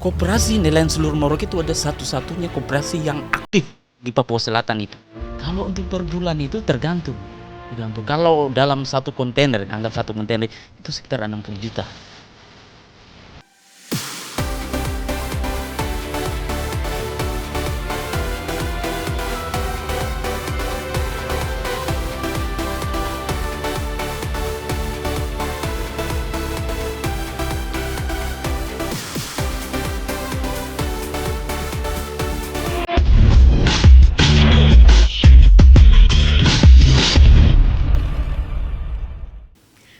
Koperasi nelayan seluruh Merauke itu ada satu-satunya koperasi yang aktif di Papua Selatan itu. Kalau untuk per bulan itu tergantung. Kalau dalam satu kontainer, anggap satu kontainer itu sekitar 60 juta.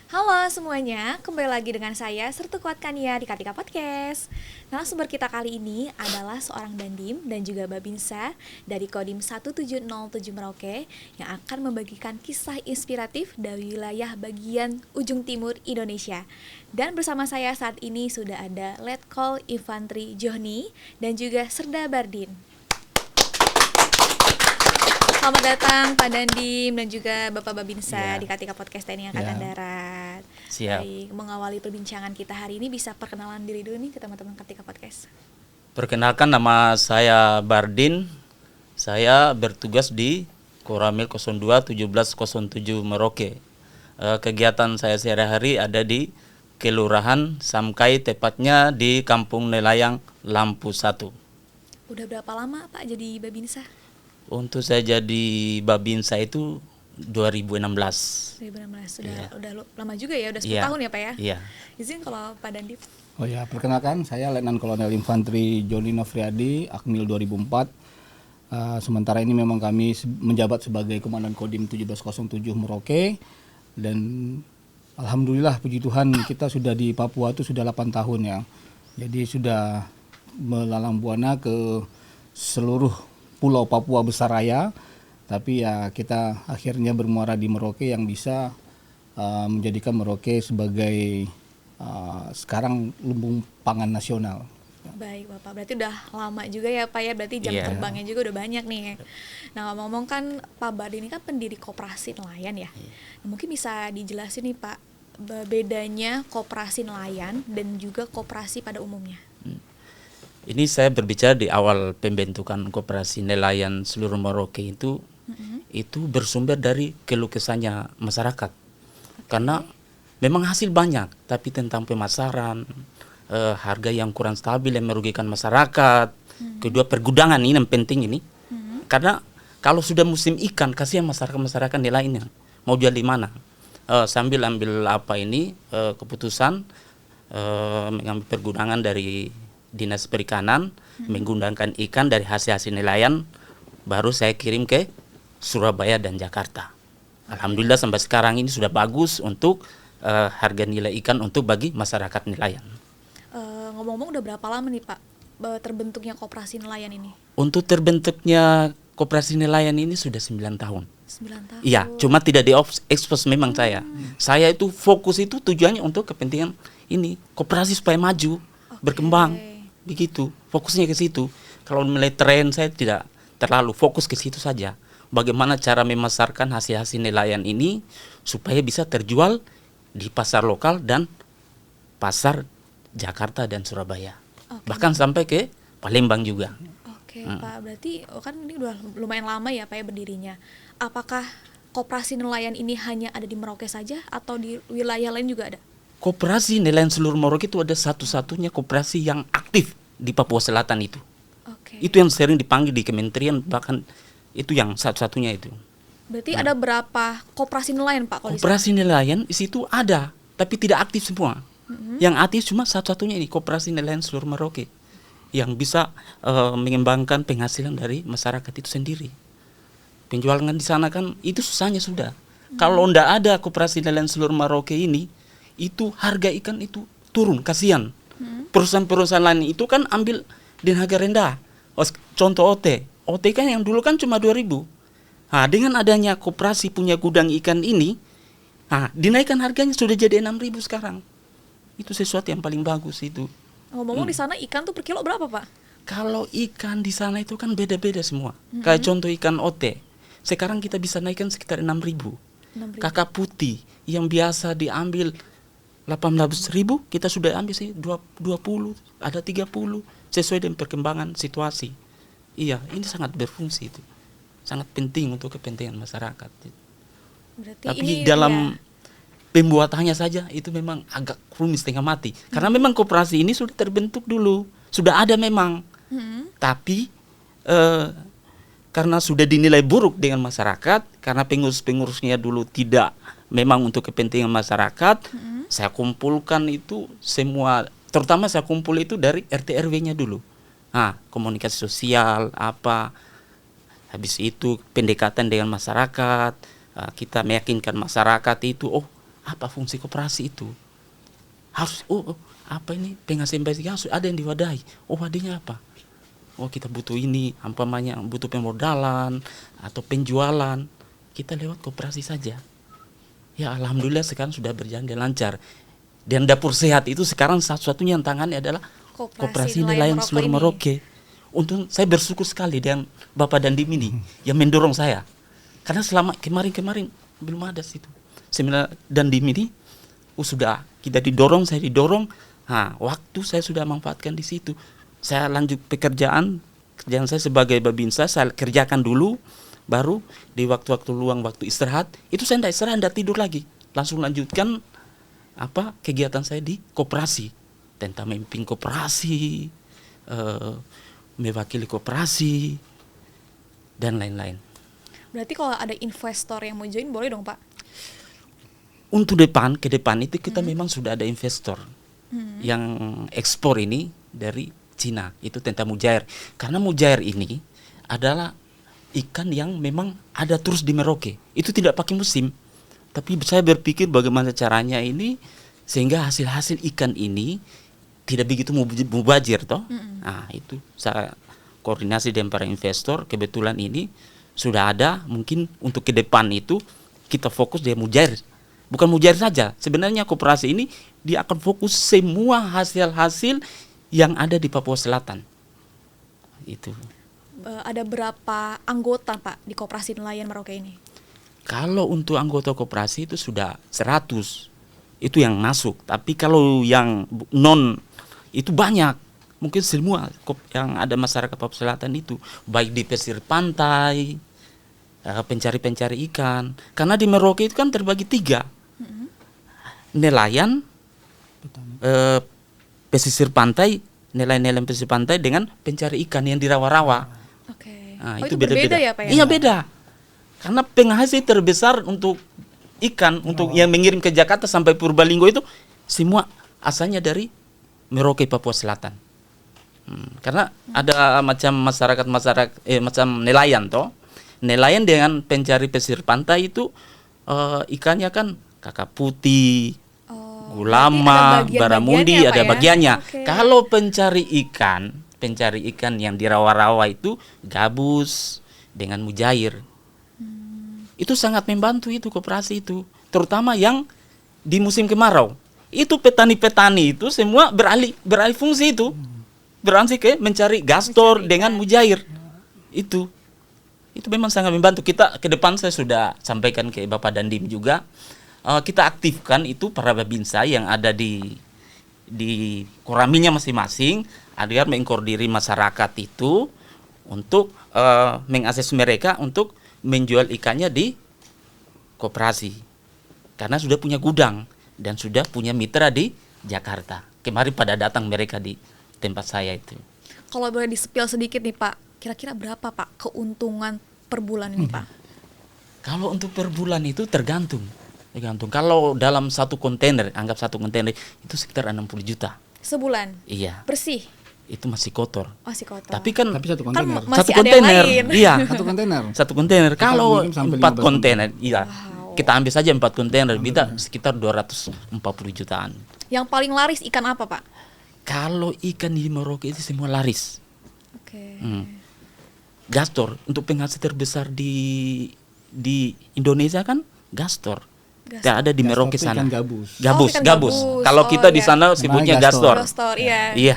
Halo semuanya, kembali lagi dengan saya Sertu Kuatkania di Kartika Podcast. Narasumber kita kali ini adalah seorang dandim dan juga babinsa dari Kodim 1707 Merauke yang akan membagikan kisah inspiratif dari wilayah bagian ujung timur Indonesia. Dan bersama saya saat ini sudah ada Letkol Infantri Johni dan juga Serda Bardin. Selamat datang Pak Dandim dan juga Bapak Babinsa di Kartika Podcast TNI Angkatan Darat. Siap. Baik, mengawali perbincangan kita hari ini bisa perkenalan diri dulu nih ke teman-teman Kartika Podcast. Perkenalkan, nama saya Bardin. Saya bertugas di Koramil 02 1707 Merauke. Kegiatan saya sehari-hari ada di Kelurahan Samkai, tepatnya di Kampung Nelayang Lampu 1. Udah berapa lama Pak jadi Babinsa? Untuk saya jadi Babinsa itu 2016. 2016, Iya. udah lama juga ya, udah 10 Iya. tahun ya Pak ya? Iya. Izin kalau Pak Dandim. Oh ya, perkenalkan saya Letnan Kolonel Infantri Joni Nofriadi, Akmil 2004. Sementara ini memang kami menjabat sebagai Komandan Kodim 1707 Merauke, dan alhamdulillah puji Tuhan kita sudah di Papua itu sudah 8 tahun ya. Jadi sudah melalang buana ke seluruh Pulau Papua Besar Raya, tapi ya kita akhirnya bermuara di Merauke yang bisa menjadikan Merauke sebagai sekarang lumbung pangan nasional. Baik Bapak, berarti udah lama juga ya Pak ya, berarti jam Iya. terbangnya juga udah banyak nih. Nah ngomong-ngomong kan Pak Bardin ini kan pendiri koperasi nelayan ya. Nah, mungkin bisa dijelasin nih Pak, bedanya koperasi nelayan dan juga koperasi pada umumnya. Ini saya berbicara di awal pembentukan koperasi nelayan seluruh Merauke itu bersumber dari keluh kesahnya masyarakat. Karena memang hasil banyak, tapi tentang pemasaran, harga yang kurang stabil yang merugikan masyarakat. Kedua, pergudangan ini yang penting ini. Karena kalau sudah musim ikan, kasihan masyarakat nelayannya mau jual di mana. Sambil ambil keputusan mengambil pergudangan dari Dinas Perikanan, menggunakan ikan dari hasil-hasil nelayan, baru saya kirim ke Surabaya dan Jakarta. Alhamdulillah sampai sekarang ini sudah bagus untuk harga nilai ikan untuk bagi masyarakat nelayan. Ngomong-ngomong udah berapa lama nih Pak terbentuknya koperasi nelayan ini? Untuk terbentuknya koperasi nelayan ini sudah 9 tahun. 9 tahun. Iya, cuma tidak di-expose memang saya. Saya itu fokus itu tujuannya untuk kepentingan ini, koperasi supaya maju, berkembang. Begitu, fokusnya ke situ. Kalau mulai tren saya tidak terlalu fokus ke situ saja. Bagaimana cara memasarkan hasil-hasil nelayan ini supaya bisa terjual di pasar lokal dan pasar Jakarta dan Surabaya. Bahkan sampai ke Palembang juga. Oke, Pak, berarti kan ini udah lumayan lama ya Pak ya berdirinya. Apakah koperasi nelayan ini hanya ada di Merauke saja atau di wilayah lain juga ada? Koperasi nelayan seluruh Merauke itu ada satu-satunya koperasi yang aktif di Papua Selatan itu. Oke. Itu yang sering dipanggil di kementerian, bahkan itu yang satu-satunya itu. Berarti ada berapa koperasi nelayan Pak kalau di sana? Koperasi nelayan di situ ada, tapi tidak aktif semua. Yang aktif cuma satu-satunya ini, koperasi nelayan seluruh Merauke, yang bisa mengembangkan penghasilan dari masyarakat itu sendiri. Penjualan di sana kan itu susahnya sudah. Kalau tidak ada koperasi nelayan seluruh Merauke ini, itu harga ikan itu turun, kasihan. Perusahaan-perusahaan lain itu kan ambil di harga rendah. Contoh OT kan yang dulu kan cuma 2.000. Nah, dengan adanya koperasi punya gudang ikan ini, dinaikkan harganya sudah jadi 6.000 sekarang. Itu sesuatu yang paling bagus itu. Ngomong-ngomong di sana ikan tuh per kilo berapa Pak? Kalau ikan di sana itu kan beda-beda semua. Kayak contoh ikan OT, sekarang kita bisa naikkan sekitar 6.000. 6.000. Kakak putih yang biasa diambil 18.000 kita sudah ambil sih 20, ada 30 sesuai dengan perkembangan situasi. Iya, ini sangat berfungsi itu. Sangat penting untuk kepentingan masyarakat. Berarti Tapi ini dalam pembuatannya saja itu memang agak rumit setengah mati. Karena memang koperasi ini sudah terbentuk dulu, sudah ada memang. Tapi karena sudah dinilai buruk dengan masyarakat, karena pengurus-pengurusnya dulu tidak memang untuk kepentingan masyarakat, saya kumpulkan itu semua, terutama saya kumpul itu dari RT RW-nya dulu. Nah, komunikasi sosial apa, habis itu pendekatan dengan masyarakat, kita meyakinkan masyarakat itu, oh apa fungsi koperasi itu, harus apa ini penghasilan basic harus ada yang diwadahi. Oh wadahnya apa? Oh kita butuh ini, umpamanya butuh pemodalan atau penjualan, kita lewat koperasi saja. Ya alhamdulillah sekarang sudah berjalan dengan lancar. Dan dapur sehat itu sekarang satu-satunya yang tangannya adalah Koperasi Nelayan Seluruh Merauke. Untuk saya bersyukur sekali dengan Bapak Dandim ini yang mendorong saya. Karena selama kemarin-kemarin belum ada situ. Seminar Dandim ini sudah kita didorong, saya didorong. Nah, waktu saya sudah manfaatkan di situ. Saya lanjut kerjaan saya sebagai Babinsa, saya kerjakan dulu, baru di waktu-waktu luang, waktu istirahat, itu saya tidak istirahat, tidak tidur lagi. Langsung lanjutkan kegiatan saya di koperasi. Tentang memimpin koperasi, mewakili koperasi, dan lain-lain. Berarti kalau ada investor yang mau join boleh dong Pak? Untuk ke depan itu kita memang sudah ada investor yang ekspor ini dari Cina, itu tentang mujair. Karena mujair ini adalah ikan yang memang ada terus di Merauke. Itu tidak pakai musim. Tapi saya berpikir bagaimana caranya ini sehingga hasil-hasil ikan ini tidak begitu mubazir toh. Nah, itu saya koordinasi dengan para investor, kebetulan ini sudah ada, mungkin untuk ke depan itu kita fokus di mujair. Bukan mujair saja, sebenarnya koperasi ini dia akan fokus semua hasil-hasil yang ada di Papua Selatan. Itu. Ada berapa anggota Pak di Koperasi Nelayan Merauke ini? Kalau untuk anggota koperasi itu sudah 100. Itu yang masuk. Tapi kalau yang non itu banyak. Mungkin semua yang ada masyarakat Papua Selatan itu, baik di pesisir pantai, pencari-pencari ikan. Karena di Merauke itu kan terbagi 3. Nelayan, pesisir pantai, nelayan pesisir pantai dengan pencari ikan yang di rawa-rawa. Oke. Nah, itu berbeda ya Pak ya? Iya beda. Karena penghasil terbesar untuk ikan, untuk yang mengirim ke Jakarta sampai Purbalingga itu semua asalnya dari Merauke, Papua Selatan. Karena ada macam macam nelayan toh. Nelayan dengan pencari pesisir pantai itu ikannya kan kakap putih, gulama, baramundi, ada bagiannya. Okay. Kalau pencari ikan yang di rawa-rawa itu gabus dengan mujair. Itu sangat membantu itu koperasi itu, terutama yang di musim kemarau. Itu petani-petani itu semua beralih fungsi itu. Beralih ke mencari gastor dengan mujair. Itu memang sangat membantu. Kita ke depan saya sudah sampaikan ke Bapak Dandim juga. Kita aktifkan itu para babinsa yang ada di koraminya masing-masing agar mengkoordinir masyarakat itu untuk mengakses mereka untuk menjual ikannya di koperasi. Karena sudah punya gudang dan sudah punya mitra di Jakarta. Kemarin pada datang mereka di tempat saya itu. Kalau boleh di-spill sedikit nih Pak, kira-kira berapa Pak keuntungan per bulan ini Pak? Kalau untuk per bulan itu tergantung. Kalau dalam satu kontainer, anggap satu kontainer itu sekitar 60 juta. Sebulan? Iya. Bersih? Itu masih kotor. Masih kotor. Tapi satu kontainer. Kan masih satu ada kontainer. yang lain. Iya. Satu kontainer. Kalau 4 15 kontainer, iya. Wow. Kita ambil saja 4 kontainer, bisa sekitar 240 jutaan. Yang paling laris ikan apa Pak? Kalau ikan di Merauke itu semua laris. Oke. Gastor untuk penghasil terbesar di Indonesia kan gastor. Tidak ada di Merauke sana. Ikan gabus. Gabus. ikan gabus. Kalau kita di iya. sana sebutnya Namanya gastor. Gastor, iya. Iya.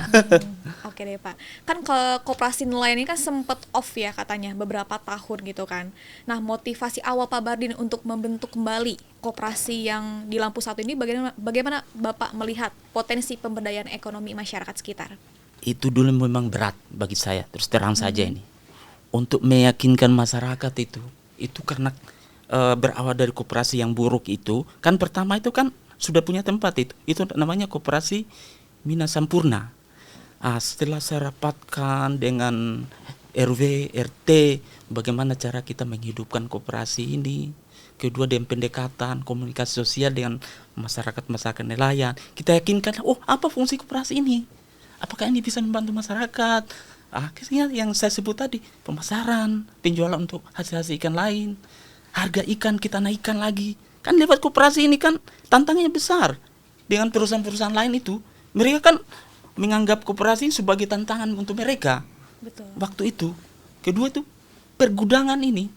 Oke deh Pak, kan ke koperasi nelayan ini kan sempat off ya katanya beberapa tahun gitu kan. Nah motivasi awal Pak Bardin untuk membentuk kembali koperasi yang di Lampu Satu ini bagaimana Bapak melihat potensi pemberdayaan ekonomi masyarakat sekitar? Itu dulu memang berat bagi saya, terus terang saja ini. Untuk meyakinkan masyarakat itu karena berawal dari koperasi yang buruk itu, kan pertama itu kan sudah punya tempat itu namanya koperasi Mina Sampurna. Setelah saya rapatkan dengan RW, RT, bagaimana cara kita menghidupkan koperasi ini. Kedua dengan pendekatan komunikasi sosial dengan masyarakat nelayan. Kita yakinkan, apa fungsi koperasi ini? Apakah ini bisa membantu masyarakat? Akhirnya yang saya sebut tadi, pemasaran, penjualan untuk hasil-hasil ikan lain. Harga ikan kita naikkan lagi. Kan lewat koperasi ini kan tantangannya besar. Dengan perusahaan-perusahaan lain itu, mereka kan menganggap koperasi sebagai tantangan untuk mereka. Betul. Waktu itu. Kedua itu pergudangan ini.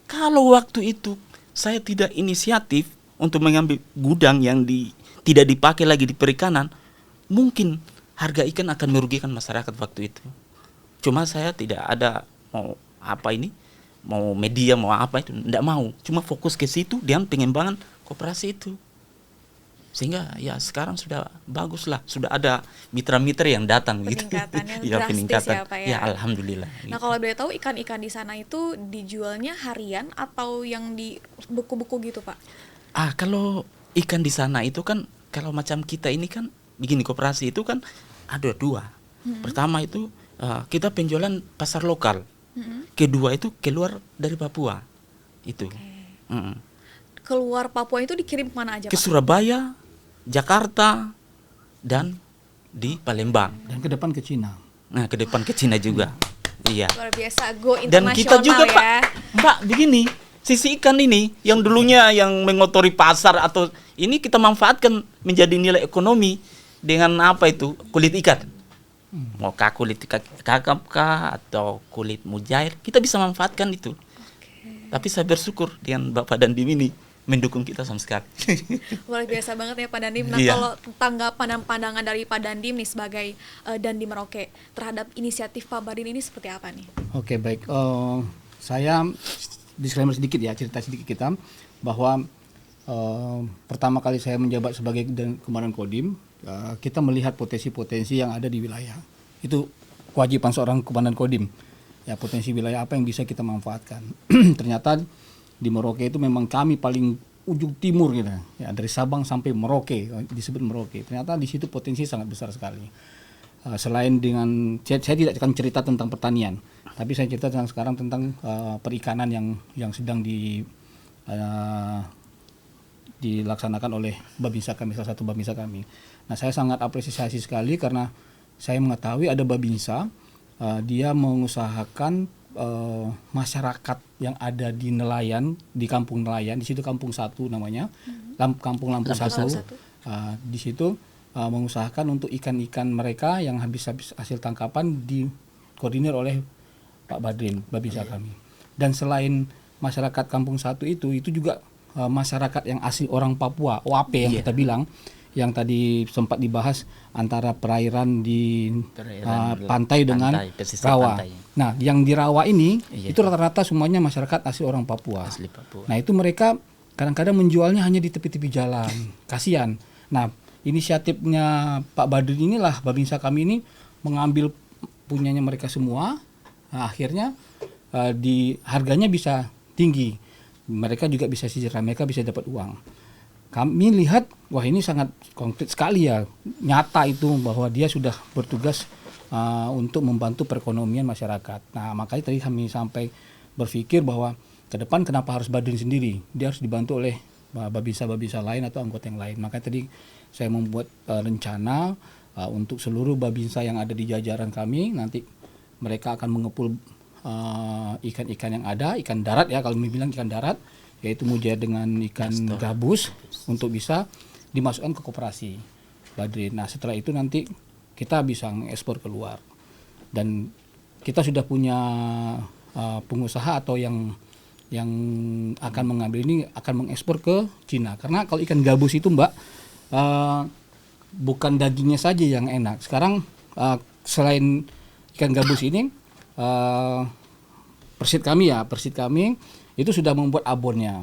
Kalau waktu itu saya tidak inisiatif untuk mengambil gudang yang tidak dipakai lagi di perikanan, mungkin harga ikan akan merugikan masyarakat waktu itu. Cuma saya tidak ada mau media mau apa itu, tidak mau. Cuma fokus ke situ dan pengembangan koperasi itu. Sehingga ya sekarang sudah bagus lah, sudah ada mitra-mitra yang datang gitu. Peningkatannya Ya, drastis peningkatan. ya Pak ya. Ya alhamdulillah. Nah kalau boleh tahu ikan-ikan di sana itu dijualnya harian atau yang di buku-buku gitu Pak? Kalau ikan di sana itu kan, kalau macam kita ini kan begini, koperasi itu kan ada dua. Pertama itu kita penjualan pasar lokal. Kedua itu keluar dari Papua. Itu. Keluar Papua itu dikirim kemana aja Ke Pak? Surabaya, Jakarta, dan di Palembang. Dan ke depan ke Cina. Nah, ke depan ke Cina juga. Iya. Luar biasa, go Dan kita internasional juga ya. Pak, Mbak, begini, sisi ikan ini yang dulunya yang mengotori pasar atau ini kita manfaatkan menjadi nilai ekonomi dengan apa itu? Kulit ikan. Mau kulit kakap kah atau kulit mujair, kita bisa manfaatkan itu. Tapi saya bersyukur dengan Bapak Dandim ini mendukung kita sama sekali. Luar biasa banget ya Pak Dandim. Nah Iya. kalau tanggapan dan pandangan dari Pak Dandim nih sebagai Dandim Merauke terhadap inisiatif Pak Bardin ini seperti apa nih? Oke, baik. Saya disclaimer sedikit ya, cerita sedikit kita bahwa pertama kali saya menjabat sebagai Komandan Kodim, kita melihat potensi-potensi yang ada di wilayah. Itu kewajiban seorang Komandan Kodim. Ya, potensi wilayah apa yang bisa kita manfaatkan. Ternyata di Merauke itu memang kami paling ujung timur gitu. Ya, dari Sabang sampai Merauke, disebut Merauke. Ternyata di situ potensi sangat besar sekali. Selain dengan saya tidak akan cerita tentang pertanian, tapi saya cerita sekarang tentang perikanan yang sedang dilaksanakan oleh Babinsa kami, salah satu Babinsa kami. Nah, saya sangat apresiasi sekali karena saya mengetahui ada Babinsa, dia mengusahakan masyarakat yang ada di nelayan, di kampung nelayan, di situ kampung 1 namanya, kampung Lampu Satu. Di situ mengusahakan untuk ikan-ikan mereka yang habis hasil tangkapan dikoordinir oleh Pak Bardin, Babinsa kami. Dan selain masyarakat kampung 1 itu juga masyarakat yang asli orang Papua, OAP yang kita bilang, yang tadi sempat dibahas antara perairan di pantai dengan rawa. Pantai. Nah, yang di rawa ini itu rata-rata semuanya masyarakat asli orang Papua. Asli Papua. Nah, itu mereka kadang-kadang menjualnya hanya di tepi-tepi jalan. Kasihan. Nah, inisiatifnya Pak Bardin inilah, Babinsa kami ini mengambil punyanya mereka semua. Nah, akhirnya harganya bisa tinggi. Mereka juga bisa sejahtera, mereka bisa dapat uang. Kami lihat, wah ini sangat konkret sekali ya, nyata itu bahwa dia sudah bertugas untuk membantu perekonomian masyarakat. Nah, makanya tadi kami sampai berpikir bahwa ke depan kenapa harus Bardin sendiri? Dia harus dibantu oleh babinsa-babinsa lain atau anggota yang lain. Makanya tadi saya membuat rencana untuk seluruh babinsa yang ada di jajaran kami, nanti mereka akan mengepul ikan-ikan yang ada, ikan darat ya, kalau bilang ikan darat, yaitu mujair dengan ikan gabus untuk bisa dimasukkan ke koperasi Bardin. Nah, setelah itu nanti kita bisa mengekspor keluar. Dan kita sudah punya pengusaha atau yang akan mengambil ini akan mengekspor ke Cina. Karena kalau ikan gabus itu Mbak, bukan dagingnya saja yang enak. Sekarang selain ikan gabus ini, persit kami itu sudah membuat abonnya.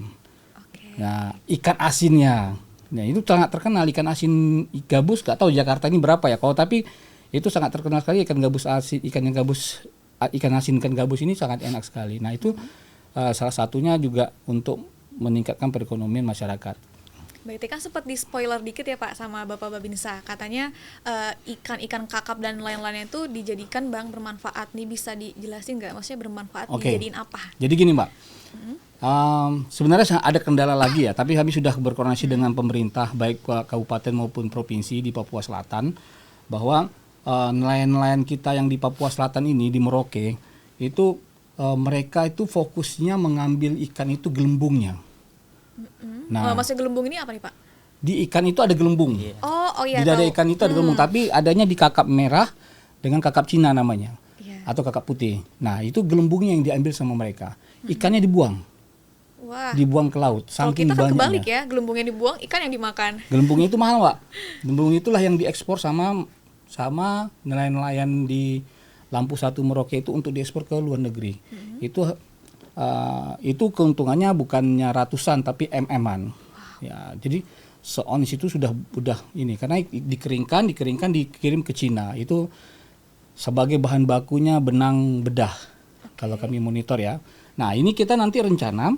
Oke. Nah, ikan asinnya, nah itu sangat terkenal ikan asin gabus. Gak tahu Jakarta ini berapa ya, kalau tapi itu sangat terkenal sekali ikan gabus asin, ikan asin ikan gabus ini sangat enak sekali. Nah itu salah satunya juga untuk meningkatkan perekonomian masyarakat. Berarti kan sempat di spoiler dikit ya Pak sama Bapak Babinsa, katanya ikan-ikan kakap dan lain-lainnya itu dijadikan Bang bermanfaat. Nih bisa dijelasin nggak? Maksudnya bermanfaat dijadiin apa? Jadi gini Mbak, sebenarnya ada kendala lagi ya, tapi kami sudah berkoordinasi dengan pemerintah baik kabupaten maupun provinsi di Papua Selatan bahwa nelayan-nelayan kita yang di Papua Selatan ini di Merauke itu mereka itu fokusnya mengambil ikan itu gelembungnya. Nah, maksud gelembung ini apa nih Pak? Di ikan itu ada gelembung. Oh iya. Di dada ikan itu ada gelembung, tapi adanya di kakap merah dengan kakap Cina namanya, atau kakap putih. Nah itu gelembungnya yang diambil sama mereka. Ikannya dibuang, dibuang ke laut. Kalau kita kan kebalik ya, gelembungnya dibuang, ikan yang dimakan. Gelembungnya itu mahal Pak. Gelembung itulah yang diekspor sama nelayan-nelayan di Lampu Satu Merauke itu untuk diekspor ke luar negeri. Itu keuntungannya bukannya ratusan tapi MM-an. Ya, jadi seonis itu sudah ini karena dikeringkan dikirim ke Cina. Itu sebagai bahan bakunya benang bedah. Kalau kami monitor ya. Nah, ini kita nanti rencana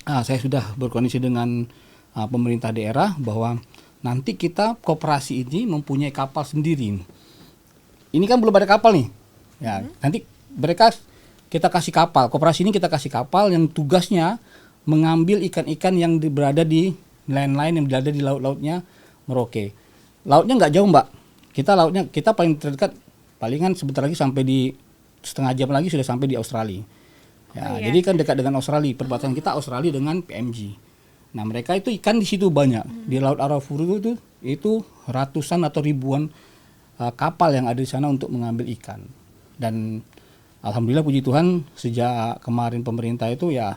saya sudah berkoordinasi dengan pemerintah daerah bahwa nanti kita koperasi ini mempunyai kapal sendiri. Ini kan belum ada kapal nih. Ya, nanti kita kasih kapal, koperasi ini kita kasih kapal yang tugasnya mengambil ikan-ikan yang berada di nelayan-nelayan yang berada di laut-lautnya Merauke. Lautnya nggak jauh Mbak. Kita paling terdekat palingan sebentar lagi sampai di setengah jam lagi sudah sampai di Australia. Ya, jadi kan dekat dengan Australia. Perbatasan kita Australia dengan PMG. Nah mereka itu ikan di situ banyak. Di Laut Arafuru itu ratusan atau ribuan kapal yang ada di sana untuk mengambil ikan. Dan alhamdulillah puji Tuhan sejak kemarin pemerintah itu ya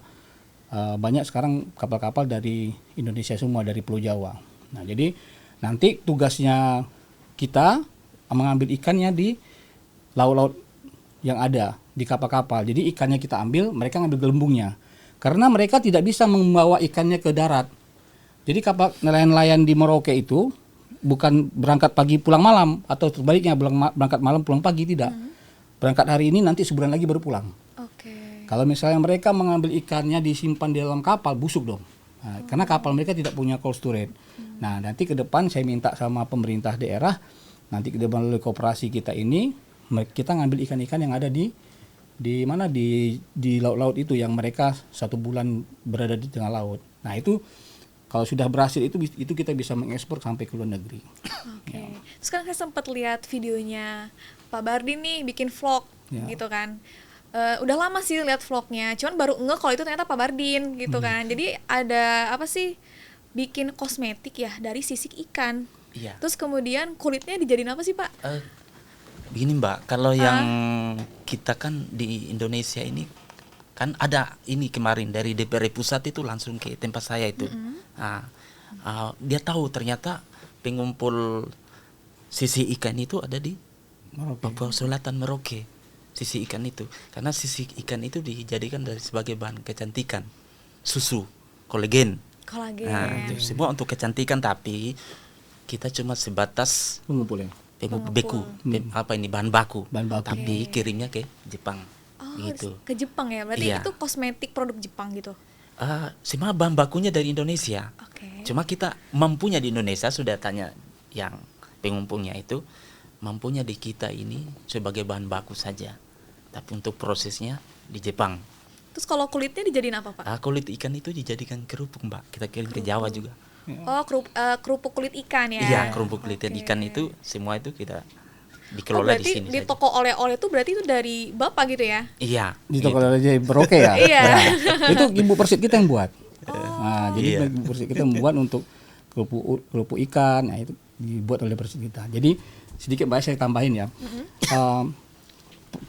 banyak sekarang kapal-kapal dari Indonesia semua, dari Pulau Jawa. Nah jadi nanti tugasnya kita mengambil ikannya di laut-laut yang ada di kapal-kapal. Jadi ikannya kita ambil, mereka ngambil gelembungnya. Karena mereka tidak bisa membawa ikannya ke darat. Jadi kapal nelayan-nelayan di Merauke itu bukan berangkat pagi pulang malam atau sebaliknya berangkat malam pulang pagi, tidak. Berangkat hari ini nanti sebulan lagi baru pulang. Kalau misalnya mereka mengambil ikannya disimpan di dalam kapal, busuk dong. Nah, karena kapal mereka tidak punya cold storage. Nah, nanti ke depan saya minta sama pemerintah daerah, nanti ke depan melalui koperasi kita ini, kita ngambil ikan-ikan yang ada di laut-laut itu yang mereka 1 bulan berada di tengah laut. Nah, itu kalau sudah berhasil itu kita bisa mengekspor sampai ke luar negeri. Ya. Terus kan saya sempat lihat videonya Pak Bardin nih bikin vlog gitu kan. Udah lama sih lihat vlognya, cuman baru ngeh kalau itu ternyata Pak Bardin gitu kan. Jadi ada apa sih, bikin kosmetik ya dari sisik ikan. Iya. Terus kemudian kulitnya dijadiin apa sih Pak? Begini Mbak, kalau yang kita kan di Indonesia ini kan ada ini kemarin dari DPR pusat itu langsung ke tempat saya itu. Dia tahu ternyata pengumpul sisi ikan itu ada di Papua Selatan Merauke. Sisi ikan itu, karena sisi ikan itu dijadikan sebagai bahan kecantikan, susu, kolagen. Nah, itu semua untuk kecantikan, tapi kita cuma sebatas pengumpulnya. Beku, bahan baku. Tapi kirimnya ke Jepang. Gitu. Ke Jepang ya, berarti itu kosmetik produk Jepang gitu. Semua bahan bakunya dari Indonesia. Cuma kita mampunya di Indonesia, sudah tanya yang pengumpulnya itu, mampunya di kita ini sebagai bahan baku saja. Tapi untuk prosesnya di Jepang. Terus kalau kulitnya dijadiin apa Pak? Kulit ikan itu dijadikan kerupuk Mbak. Kita kirim ke Jawa juga. Oh, kerupuk kulit ikan ya? Iya, kerupuk kulit ikan itu semua itu kita dikelola di sini. Di toko oleh-oleh itu berarti itu dari Bapak gitu ya? Iya. Di toko oleh Merauke ya? Iya. Itu Ibu Persit kita yang buat. Jadi Ibu Persit kita membuat untuk kerupuk ikan, itu dibuat oleh Persit kita. Jadi sedikit banyak saya tambahin ya.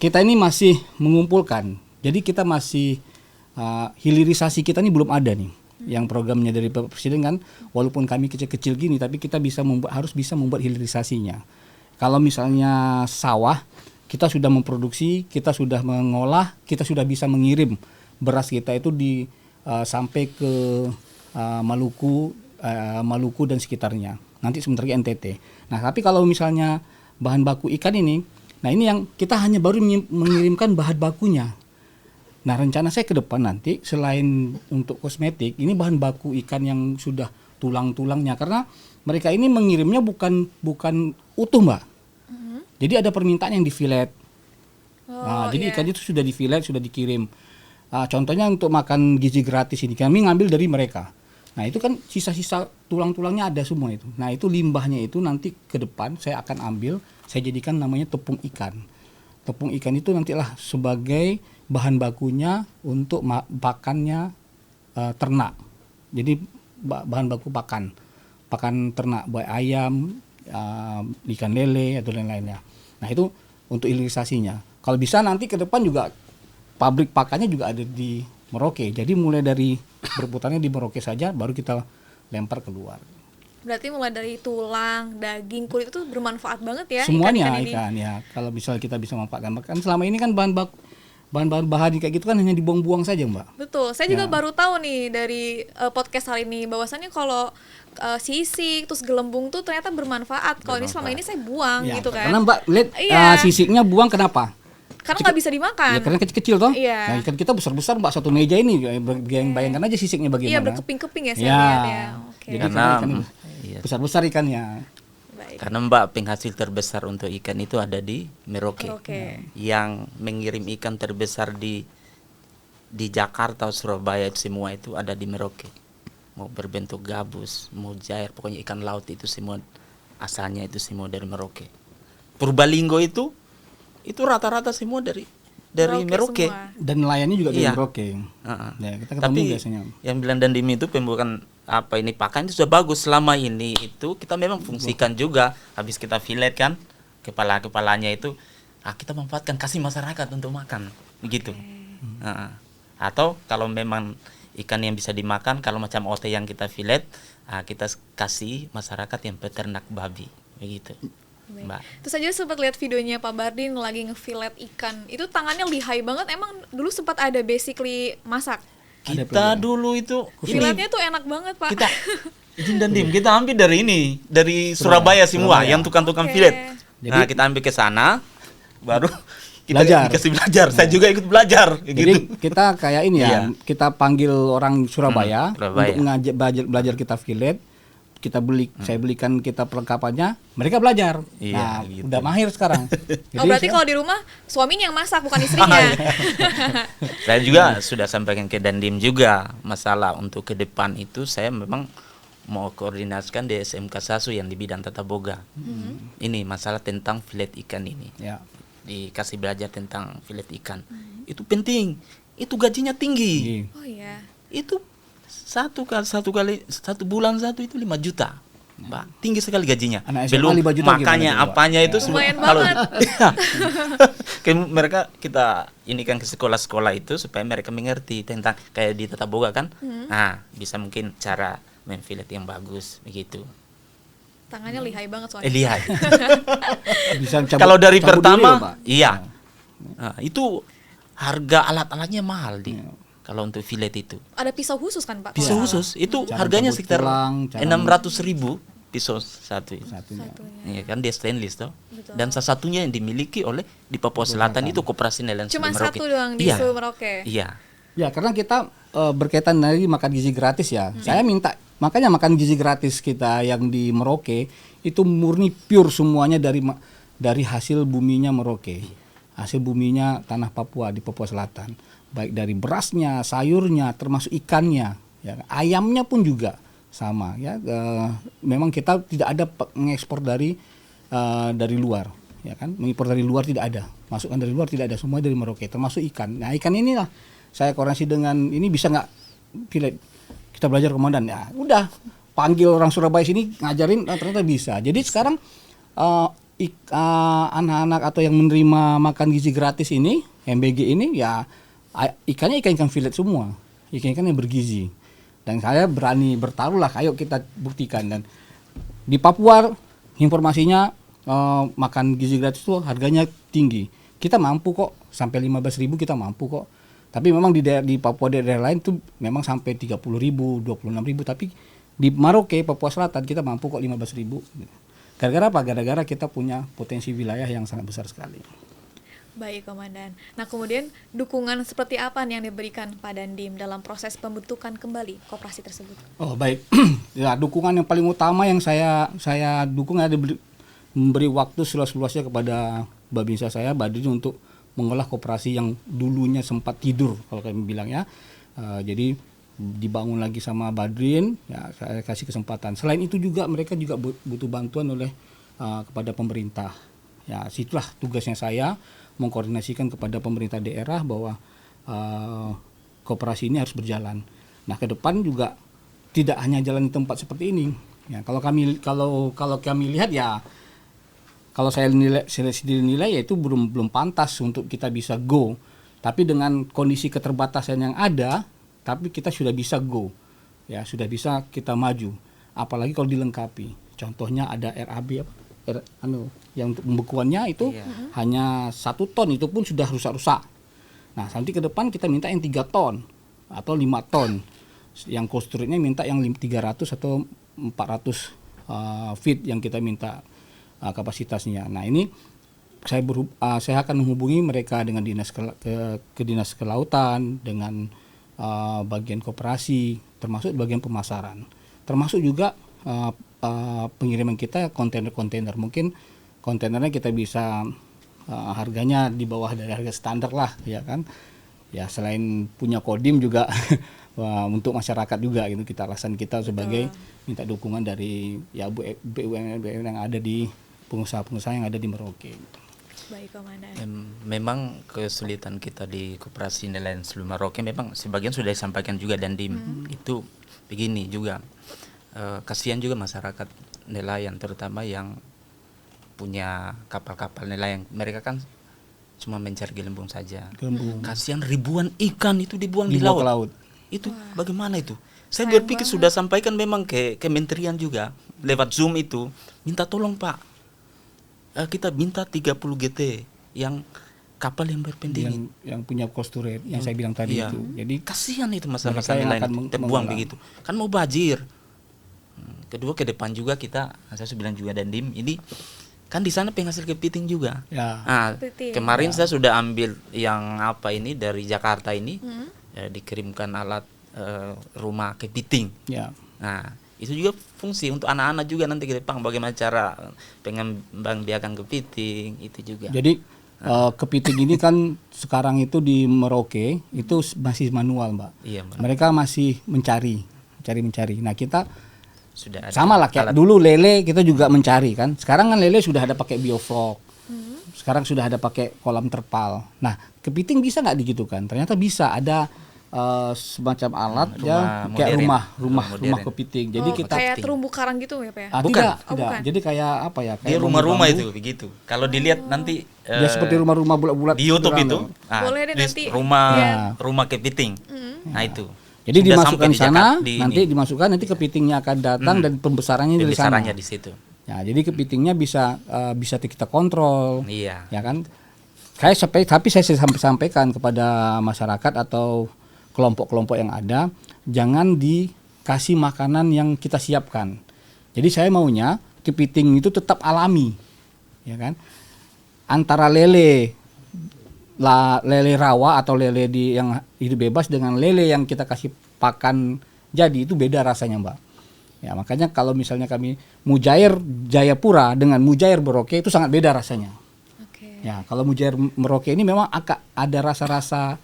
Kita ini masih mengumpulkan. Jadi kita masih hilirisasi kita ini belum ada nih. Yang programnya dari Bapak Presiden kan, walaupun kami kecil-kecil gini, tapi kita harus bisa membuat hilirisasinya. Kalau misalnya sawah, kita sudah memproduksi, kita sudah mengolah, kita sudah bisa mengirim beras kita itu sampai ke Maluku dan sekitarnya. Nanti sebentar lagi NTT. Nah, tapi kalau misalnya bahan baku ikan ini, nah ini yang kita hanya baru mengirimkan bahan bakunya. Nah, rencana saya ke depan nanti selain untuk kosmetik, ini bahan baku ikan yang sudah tulang-tulangnya, karena mereka ini mengirimnya bukan utuh, Mbak. Jadi ada permintaan yang di fillet. Jadi ikan itu sudah di fillet, sudah dikirim. Contohnya untuk makan gizi gratis ini kami ngambil dari mereka. Nah, itu kan sisa-sisa tulang-tulangnya ada semua itu. Nah, itu limbahnya itu nanti ke depan saya akan ambil, saya jadikan namanya tepung ikan. Tepung ikan itu nantilah sebagai bahan bakunya untuk pakannya ternak. Jadi bahan baku pakan ternak, baik ayam, ikan lele atau lain-lainnya. Nah, itu untuk hilirisasinya. Kalau bisa nanti ke depan juga pabrik pakannya juga ada di Merauke. Jadi mulai dari berputarnya di Merauke saja, baru kita lempar keluar. Berarti mulai dari tulang, daging, kulit itu bermanfaat banget ya. Semuanya ikan ya. Kalau misalnya kita bisa manfaatkan. Kan selama ini kan bahan kayak gitu kan hanya dibuang-buang saja, Mbak. Betul. Saya juga baru tahu nih dari podcast hari ini bahwasannya kalau sisik terus gelembung tuh ternyata bermanfaat. Kalau ini selama ini saya buang gitu kan. Karena Mbak lihat sisiknya buang kenapa? Karena nggak bisa dimakan. Ya karena kecil-kecil toh. Iya. Nah, ikan kita besar-besar, Mbak, satu meja ini. Bayangkan aja sisiknya bagaimana. Iya, berkeping-keping ya saya lihat ya. Oke. Jadi Karena besar-besar ikannya. Baik. Karena Mbak, penghasil terbesar untuk ikan itu ada di Merauke. Yang mengirim ikan terbesar di Jakarta, Surabaya semua itu ada di Merauke. Mau berbentuk gabus, mau jair, pokoknya ikan laut itu semua asalnya itu semua dari Merauke. Purbalingga itu rata-rata semua dari Merauke. Dan nelayannya juga dari Merauke. Ya, kita ketemu tapi biasanya. yang bilang Dandim itu pembukaan pakan itu sudah bagus. Selama ini itu kita memang fungsikan juga. Habis kita fillet kan kepalanya itu kita manfaatkan, kasih masyarakat untuk makan begitu. Atau kalau memang ikan yang bisa dimakan, kalau macam ote yang kita fillet, kita kasih masyarakat yang peternak babi begitu. Mbak. Terus aja sempat lihat videonya Pak Bardin lagi ngefilet ikan. Itu tangannya lihai banget. Emang dulu sempat ada basically masak. Kita dulu itu filetnya tuh enak banget, Pak. Kita izin dan Dim, kita ambil dari Surabaya semua yang tukang-tukang filet. Nah, kita ambil ke sana baru kita dikasih belajar. Saya juga ikut belajar Jadi gitu. kita kayak ini ya, kita panggil orang Surabaya untuk belajar kita filet. Saya belikan kita perlengkapannya, mereka belajar. Nah, gitu. Udah mahir sekarang. Jadi berarti kalau di rumah suaminya yang masak bukan istrinya. Saya juga sudah sampaikan ke Dandim juga masalah untuk ke depan itu saya memang mau koordinasikan di SMK Sasu yang di bidang tata boga. Ini masalah tentang filet ikan ini. Dikasih belajar tentang filet ikan. Itu penting. Itu gajinya tinggi. Oh iya. Itu satu bulan itu 5 juta, Mbak. Tinggi sekali gajinya. Belum makanya apanya itu semua. Kalau mereka kita inikan ke sekolah-sekolah itu supaya mereka mengerti tentang kayak di tata boga kan. Nah, bisa mungkin cara memfilet yang bagus begitu. Tangannya lihai banget soalnya. Lihai. Kalau dari pertama, dulu, iya. Nah, itu harga alat-alatnya mahal kalau untuk filet itu. Ada pisau khusus kan, Pak? Pisau khusus itu harganya sekitar 600.000 pisau satunya. Iya kan, dia stainless toh. Dan salah satunya yang dimiliki oleh di Papua Selatan itu Koperasi Nelayan Cuma Merauke. satu doang di Merauke. Iya. Ya, karena kita berkaitan dari makan gizi gratis ya. Saya minta makanya makan gizi gratis kita yang di Merauke itu murni pure semuanya dari hasil buminya Merauke. Hasil buminya tanah Papua di Papua Selatan. Baik dari berasnya, sayurnya, termasuk ikannya, ya, ayamnya pun juga sama. Ya, memang kita tidak ada mengekspor dari luar, ya kan? Mengimpor dari luar tidak ada, masukan dari luar tidak ada, semua dari Merauke, termasuk ikan. Nah, ikan inilah saya koordinasi dengan ini bisa nggak filet? Kita belajar komandan, ya udah panggil orang Surabaya sini ngajarin, ternyata bisa. Jadi sekarang anak-anak atau yang menerima makan gizi gratis ini, MBG ini, ya ikannya ikan filet semua, ikan yang bergizi. Dan saya berani bertaruh lah, ayo kita buktikan. Dan di Papua informasinya makan gizi gratis tuh harganya tinggi. Kita mampu kok sampai 15.000 kita mampu kok. Tapi memang di Papua daerah lain tuh memang sampai 30.000, 26.000. Tapi di Merauke, Papua Selatan kita mampu kok 15.000. Gara-gara apa? Gara-gara kita punya potensi wilayah yang sangat besar sekali. Baik, Komandan. Nah, kemudian dukungan seperti apa nih yang diberikan Pak Dandim dalam proses pembentukan kembali koperasi tersebut? Oh, baik. Ya, dukungan yang paling utama yang saya dukung ada memberi waktu seluas-luasnya kepada Babinsa saya, Badrin, untuk mengolah koperasi yang dulunya sempat tidur kalau kami bilang ya. Jadi dibangun lagi sama Badrin, ya saya kasih kesempatan. Selain itu juga mereka juga butuh bantuan oleh kepada pemerintah. Ya, situlah tugasnya saya mengkoordinasikan kepada pemerintah daerah bahwa koperasi ini harus berjalan. Nah, ke depan juga tidak hanya jalan di tempat seperti ini. Ya, kalau kami lihat ya, kalau saya sendiri nilai ya itu belum pantas untuk kita bisa go. Tapi dengan kondisi keterbatasan yang ada, tapi kita sudah bisa go. Ya, sudah bisa kita maju. Apalagi kalau dilengkapi. Contohnya ada RAB yang untuk pembekuannya itu hanya 1 ton, itu pun sudah rusak-rusak. Nah, nanti ke depan kita minta yang 3 ton atau 5 ton. Yang konstruknya minta yang 300 atau 400 feet yang kita minta kapasitasnya. Nah, ini saya akan menghubungi mereka dengan dinas dinas kelautan, dengan bagian koperasi, termasuk bagian pemasaran, termasuk juga pengiriman kita kontainer. Mungkin kontainernya kita bisa harganya di bawah dari harga standar lah, ya kan. Ya, selain punya kodim juga untuk masyarakat juga gitu, kita alasan kita sebagai minta dukungan dari ya BUMN yang ada di pengusaha-pengusaha yang ada di Merauke. Baik, Komandan. Memang kesulitan kita di koperasi nelayan seluruh Merauke memang sebagian sudah disampaikan juga Dandim. Itu begini juga. Kasihan juga masyarakat nelayan, terutama yang punya kapal-kapal nelayan. Mereka kan cuma mencari gelembung saja. Kasihan ribuan ikan itu dibuang di laut. Itu bagaimana itu? Saya berpikir sudah sampaikan memang ke kementerian juga lewat Zoom itu, minta tolong Pak, kita minta 30 GT yang kapal yang berpendingin, yang punya cost rate yang saya bilang tadi itu. Jadi kasihan itu masalah nelayan terbuang begitu. Kan mau banjir. Kedua, ke depan juga kita, saya sudah bilang juga Dandim, ini kan di sana penghasil kepiting juga. Ya. Nah, kemarin saya sudah ambil yang ini dari Jakarta ini, dikirimkan alat rumah kepiting. Ya. Nah, itu juga fungsi untuk anak-anak juga nanti ke depan, bagaimana cara pengembangbiakan kepiting itu juga. Jadi kepiting ini kan sekarang itu di Merauke itu masih manual, Mbak. Iya, mereka masih mencari. Nah, kita sudah ada sama lah kayak dulu lele kita juga mencari kan. Sekarang kan lele sudah ada pakai bioflok. Sekarang sudah ada pakai kolam terpal. Nah, kepiting bisa nggak digitukan? Ternyata bisa, ada semacam alat kayak rumah kepiting. Jadi kita kayak terumbu karang gitu ya, Pak ya? Tidak. Bukan. Jadi kayak apa ya? Kayak rumah-rumah itu begitu. Kalau dilihat nanti dia seperti rumah-rumah bulat-bulat di YouTube itu. Boleh deh nanti rumah kepiting. Nah, itu. Jadi dimasukkan sana, nanti kepitingnya akan datang dan pembesarannya di sana. Di situ. Ya, jadi kepitingnya bisa kita kontrol. Iya. Ya kan? Tapi saya sampaikan kepada masyarakat atau kelompok-kelompok yang ada, jangan dikasih makanan yang kita siapkan. Jadi saya maunya kepiting itu tetap alami. Ya kan? Antara lele rawa atau lele yang hidup bebas dengan lele yang kita kasih pakan jadi, itu beda rasanya, Mbak. Ya, makanya kalau misalnya kami mujair Jayapura dengan mujair Merauke itu sangat beda rasanya. Ya, kalau mujair Merauke ini memang agak ada rasa-rasa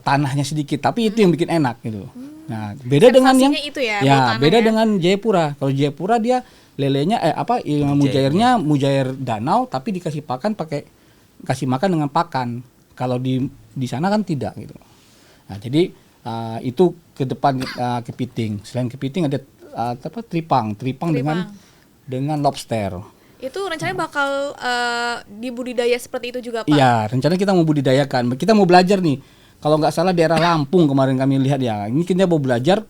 tanahnya sedikit, tapi itu yang bikin enak gitu. Nah, beda dengan yang itu ya beda dengan Jayapura. Kalau Jayapura dia lelenya mujairnya mujair danau tapi dikasih makan dengan pakan. Kalau di sana kan tidak gitu. Nah, jadi itu ke depan kepiting. Selain kepiting ada tripang dengan lobster. Itu rencananya bakal dibudidaya seperti itu juga, Pak? Iya, rencananya kita mau budidayakan. Kita mau belajar nih. Kalau nggak salah daerah Lampung kemarin kami lihat ya. Ini kita mau belajar,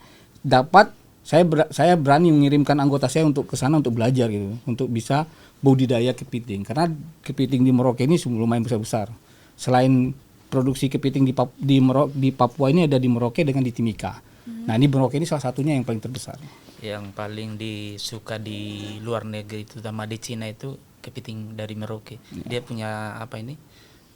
saya berani mengirimkan anggota saya untuk ke sana untuk belajar gitu, untuk bisa budidaya kepiting. Karena kepiting di Merauke ini lumayan besar-besar. Selain produksi kepiting di Papua ini ada di Merauke dengan di Timika. Nah ini Merauke ini salah satunya yang paling terbesar. Yang paling disuka di luar negeri, terutama di Cina itu kepiting dari Merauke. Dia punya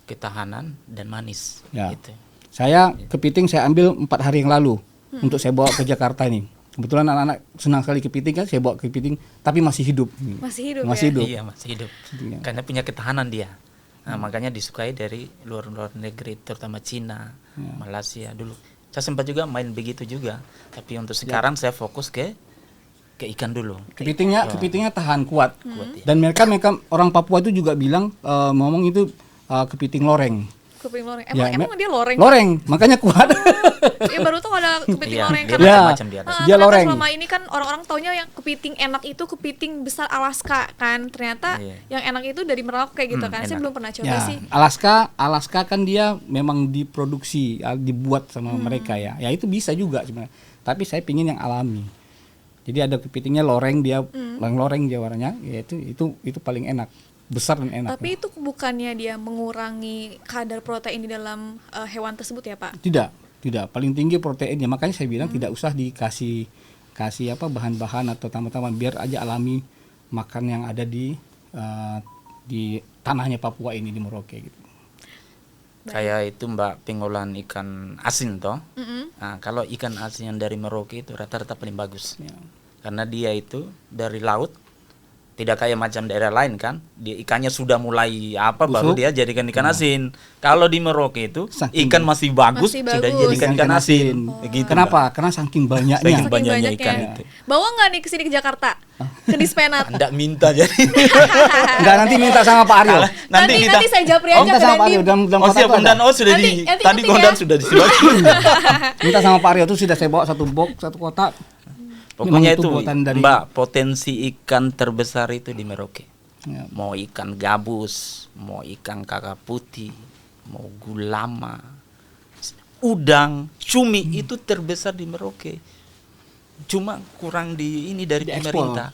ketahanan dan manis. Ya. Gitu. Saya kepiting saya ambil 4 hari yang lalu untuk saya bawa ke Jakarta ini. Kebetulan anak-anak senang sekali kepiting kan, saya bawa kepiting tapi masih hidup. Masih hidup Masih ya? hidup. Iya, masih hidup. Iya. Karena punya ketahanan dia. Nah, makanya disukai dari luar negeri, terutama Cina, Malaysia dulu. Saya sempat juga main begitu juga. Tapi untuk sekarang saya fokus ke ikan dulu. Kepitingnya tahan kuat. Kuat, ya. Dan mereka orang Papua itu juga bilang ngomong itu kepiting loreng. Kepiting loreng. Ya, Emang dia loreng? Loreng, makanya kuat. Ya baru tuh ada kepiting Iya, loreng. dia Karena macam-macam dia ada. Dia ternyata loreng. selama ini kan orang-orang taunya yang kepiting enak itu kepiting besar Alaska kan. Ternyata Iya. yang enak itu dari Merauke gitu kan. Saya enak. belum pernah coba Ya, sih. Alaska kan dia memang diproduksi, dibuat sama mereka ya. Ya itu bisa juga sebenarnya. Tapi saya pingin yang alami. Jadi ada kepitingnya loreng, dia loreng dia warnanya, ya itu paling enak, besar dan enak. Tapi itu bukannya dia mengurangi kadar protein di dalam hewan tersebut ya Pak? Tidak, paling tinggi proteinnya. Makanya saya bilang tidak usah dikasih bahan-bahan atau tambah-tambahan, biar aja alami makan yang ada di tanahnya Papua ini di Merauke gitu. Kayak itu Mbak, pengolahan ikan asin toh. Nah, kalau ikan asin yang dari Merauke itu rata-rata paling bagus. Ya. Karena dia itu dari laut, tidak kayak macam daerah lain kan. Dia ikannya sudah mulai baru dia jadikan ikan asin. Kalau di Merauke itu ikan masih bagus, Masih sudah bagus. dijadikan ikan asin. Begitu, Kenapa? Karena saking banyaknya. Saking Saking banyaknya banyaknya. ikan itu. Bawa nggak nih kesini ke Jakarta? Ke Dispenat? Anda minta jadi. Enggak, nanti minta sama Pak Aryo. Nanti saya japri aja Minta ke sama Pak Aryo Dandim. dalam Oh kota siap, itu ada. Kondan. Oh sudah Nanti tadi ketik Kondan ya. sudah disiapkan. Minta sama Pak Aryo tuh sudah saya bawa satu box, satu kotak. Pokoknya Memang itu buatan dari Mbak, potensi ikan terbesar itu di Merauke. Ya. Mau ikan gabus, mau ikan kakap putih, mau gulama, udang, cumi itu terbesar di Merauke. Cuma kurang dari Diekspor. pemerintah.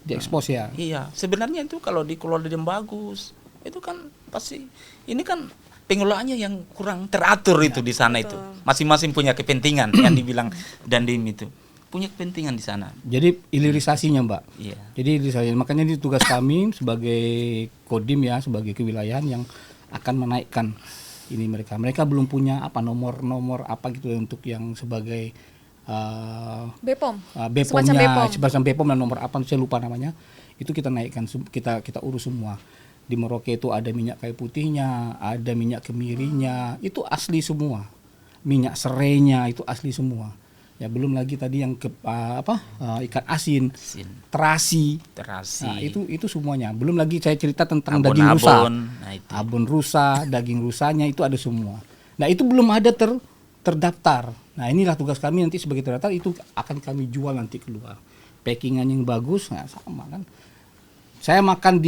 Diekspos ya. Iya, sebenarnya itu kalau dikelola dengan bagus, itu kan pasti ini kan pengelolaannya yang kurang teratur itu di sana itu. Masing-masing punya kepentingan yang dibilang Dandim itu. Punya kepentingan di sana. Jadi hilirisasinya Mbak. Iya. Jadi hilirisasi. Makanya ini tugas kami sebagai Kodim ya, sebagai kewilayahan yang akan menaikkan ini mereka. Mereka belum punya nomor gitu untuk yang sebagai Bepom. BPOM-nya, Semacam Bepom. semacam BPOM dan nomor apa saya lupa namanya. Itu kita naikkan, kita urus semua. Di Merauke itu ada minyak kayu putihnya, ada minyak kemirinya, itu asli semua. Minyak serainya itu asli semua. Ya belum lagi tadi yang ikan asin, terasi. Nah, itu semuanya. Belum lagi saya cerita tentang daging rusa. Abon rusa, daging rusanya itu ada semua. Nah, itu belum ada terdaftar. Nah, inilah tugas kami nanti sebagai terdaftar, itu akan kami jual nanti keluar. Packingan yang bagus, nah sama kan. Saya makan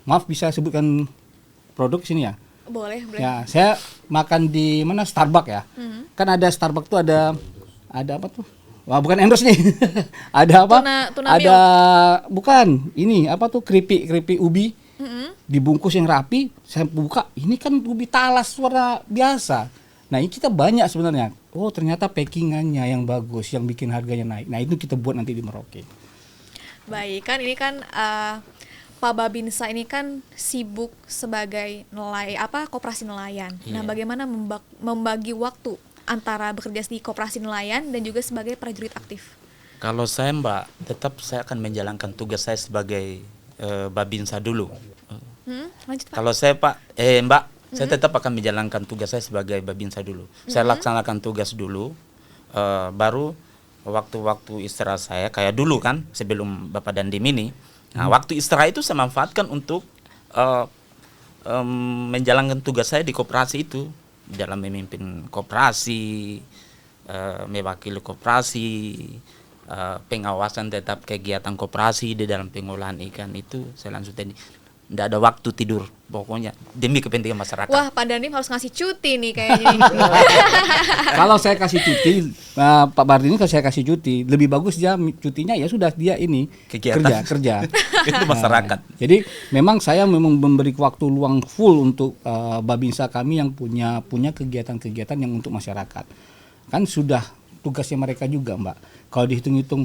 maaf bisa sebutkan produk sini ya? Boleh. Ya, saya makan di mana Starbucks ya. Kan ada Starbucks tuh ada apa tuh? Wah, bukan endorse nih. Ada apa? Tuna Ada bukan. Ini apa tuh? Keripik ubi. Dibungkus yang rapi, saya buka. Ini kan ubi talas warna biasa. Nah, ini kita banyak sebenarnya. Oh, ternyata packingannya yang bagus, yang bikin harganya naik. Nah, itu kita buat nanti di Merauke. Baik, kan ini kan Pak Babinsa ini kan sibuk sebagai koperasi nelayan. Nah, bagaimana membagi waktu antara bekerja di koperasi nelayan dan juga sebagai prajurit aktif? Kalau saya Mbak, tetap saya akan menjalankan tugas saya sebagai Babinsa dulu. Lanjut Pak. Kalau saya Mbak, saya tetap akan menjalankan tugas saya sebagai Babinsa dulu. Saya laksanakan tugas dulu, baru waktu-waktu istirahat saya kayak dulu kan sebelum Bapak Dandim ini. Nah, waktu istirahat itu saya manfaatkan untuk menjalankan tugas saya di koperasi itu, dalam memimpin koperasi, mewakili koperasi, pengawasan tetap kegiatan koperasi di dalam pengolahan ikan itu saya langsung tadi. nggak ada waktu tidur pokoknya demi kepentingan masyarakat. Wah, Pak Dandim harus ngasih cuti nih kayaknya. Kalau saya kasih cuti, Pak Bardini kalau saya kasih cuti, lebih bagus dia cutinya ya sudah dia ini Kegiatan. kerja. Itu masyarakat. Jadi memang saya memang memberi waktu luang full untuk Babinsa kami yang punya kegiatan-kegiatan yang untuk masyarakat. Kan sudah tugasnya mereka juga, Mbak. Kalau dihitung-hitung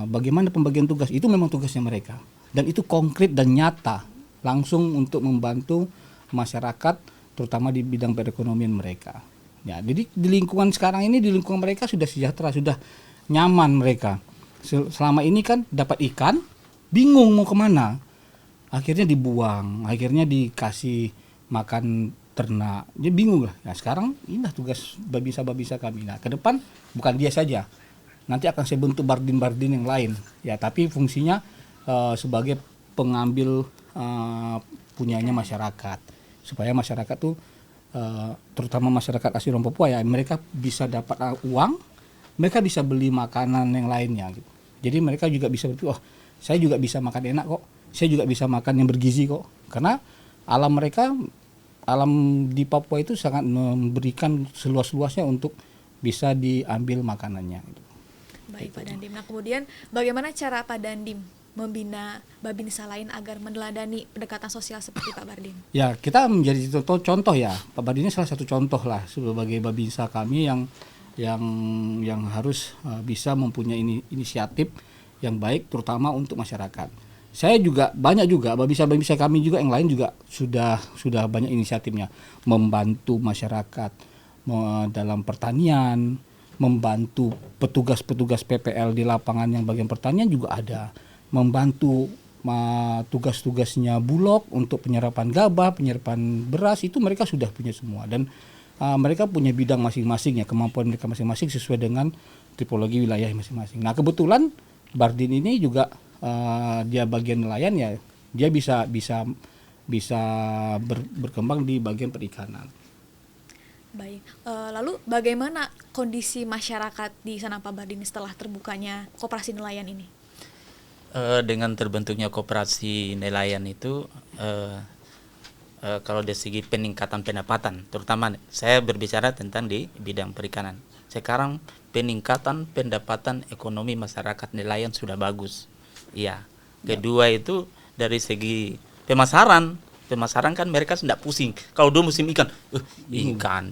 bagaimana pembagian tugas, itu memang tugasnya mereka. Dan itu konkret dan nyata, langsung untuk membantu masyarakat, terutama di bidang perekonomian mereka. Ya, jadi di lingkungan sekarang ini, di lingkungan mereka sudah sejahtera, sudah nyaman mereka. Selama ini kan dapat ikan, bingung mau kemana, akhirnya dibuang, akhirnya dikasih makan ternak, dia bingung lah. Nah sekarang inilah tugas babinsa kami. Nah ke depan bukan dia saja, nanti akan saya bentuk bardin yang lain. Ya tapi fungsinya sebagai pengambil punyanya masyarakat, supaya masyarakat tuh terutama masyarakat asli orang Papua ya, mereka bisa dapat uang, mereka bisa beli makanan yang lainnya gitu. Jadi mereka juga bisa berpikir, oh saya juga bisa makan enak kok, saya juga bisa makan yang bergizi kok, karena alam mereka, alam di Papua itu sangat memberikan seluas-luasnya untuk bisa diambil makanannya gitu. Baik Pak Dandim. Nah kemudian bagaimana cara Pak Dandim membina babinsa lain agar meneladani pendekatan sosial seperti Pak Bardin? Ya kita menjadi contoh ya, Pak Bardin ini salah satu contoh lah sebagai babinsa kami yang harus bisa mempunyai inisiatif yang baik terutama untuk masyarakat. Saya juga banyak juga babinsa kami juga yang lain juga sudah banyak inisiatifnya, membantu masyarakat dalam pertanian, membantu petugas-petugas PPL di lapangan yang bagian pertanian juga ada, membantu tugas-tugasnya Bulog untuk penyerapan gabah, penyerapan beras, itu mereka sudah punya semua. Dan mereka punya bidang masing-masing ya, kemampuan mereka masing-masing sesuai dengan tipologi wilayah masing-masing. Nah kebetulan Bardin ini juga dia bagian nelayan ya, dia bisa berkembang di bagian perikanan. Baik, lalu bagaimana kondisi masyarakat di sana Pak Bardin setelah terbukanya koperasi nelayan ini? Dengan terbentuknya koperasi nelayan itu kalau dari segi peningkatan pendapatan, terutama saya berbicara tentang di bidang perikanan. Sekarang peningkatan pendapatan ekonomi masyarakat nelayan sudah bagus. Iya. Kedua itu dari segi pemasaran kan mereka tidak pusing. Kalau dulu musim ikan,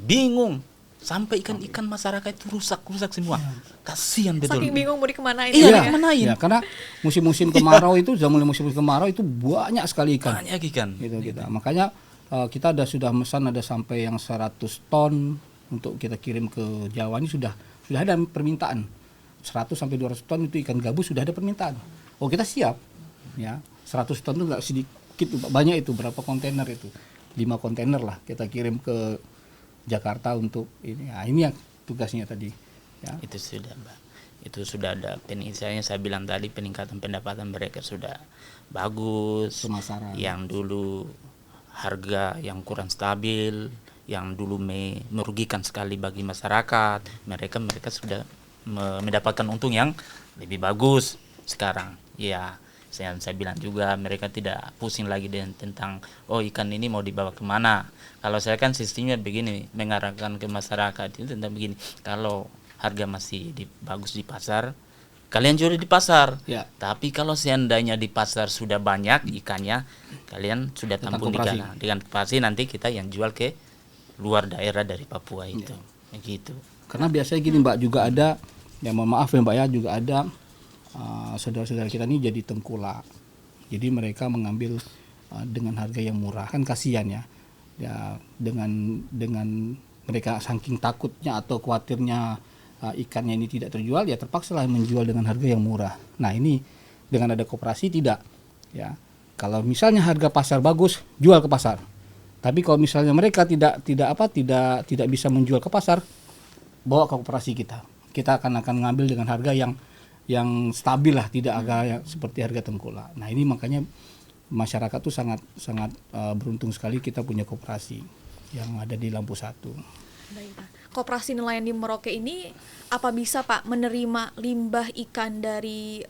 bingung. Sampai ikan masyarakat itu rusak semua. Kasihan betul. Saking bingung mau dikemanain. Iya, dikemanain. Ya, karena musim-musim kemarau itu, zaman musim kemarau itu banyak sekali ikan. Banyak ikan. Gitu kita. Makanya kita sudah mesan ada sampai yang 100 ton untuk kita kirim ke Jawa, ini sudah ada permintaan. 100 sampai 200 ton itu ikan gabus sudah ada permintaan. Oh, kita siap. Ya. 100 ton itu enggak sedikit, banyak itu, berapa kontainer itu? 5 kontainer lah kita kirim ke Jakarta untuk ini. Nah, ini yang tugasnya tadi. Ya. Itu sudah, Mbak. Itu sudah ada peningkatan. Saya bilang tadi peningkatan pendapatan mereka sudah bagus. Pemasaran. Yang dulu harga yang kurang stabil, yang dulu merugikan sekali bagi masyarakat, mereka sudah mendapatkan untung yang lebih bagus sekarang. Ya, saya bilang juga mereka tidak pusing lagi tentang ikan ini mau dibawa kemana. Kalau saya kan sistemnya begini, mengarahkan ke masyarakat itu tentang begini. Kalau harga masih bagus di pasar, kalian jual di pasar. Ya. Tapi kalau seandainya di pasar sudah banyak ikannya, kalian sudah tampung dengan koperasi, nanti kita yang jual ke luar daerah dari Papua itu. Begitu. Karena biasanya gini Mbak, juga ada, ya mohon maaf ya Mbak ya, juga ada saudara-saudara kita ini jadi tengkulak. Jadi mereka mengambil dengan harga yang murah, kan kasihan ya. Ya dengan mereka saking takutnya atau khawatirnya ikannya ini tidak terjual, ya terpaksa lah menjual dengan harga yang murah. Nah ini dengan ada koperasi tidak, ya kalau misalnya harga pasar bagus, jual ke pasar. Tapi kalau misalnya mereka tidak bisa menjual ke pasar, bawa ke koperasi kita akan ngambil dengan harga yang stabil lah, tidak agak seperti harga tengkulak. Nah ini makanya masyarakat tuh sangat beruntung sekali kita punya koperasi yang ada di Lampu 1. Baik Pak. Koperasi Nelayan di Merauke ini apa bisa Pak menerima limbah ikan dari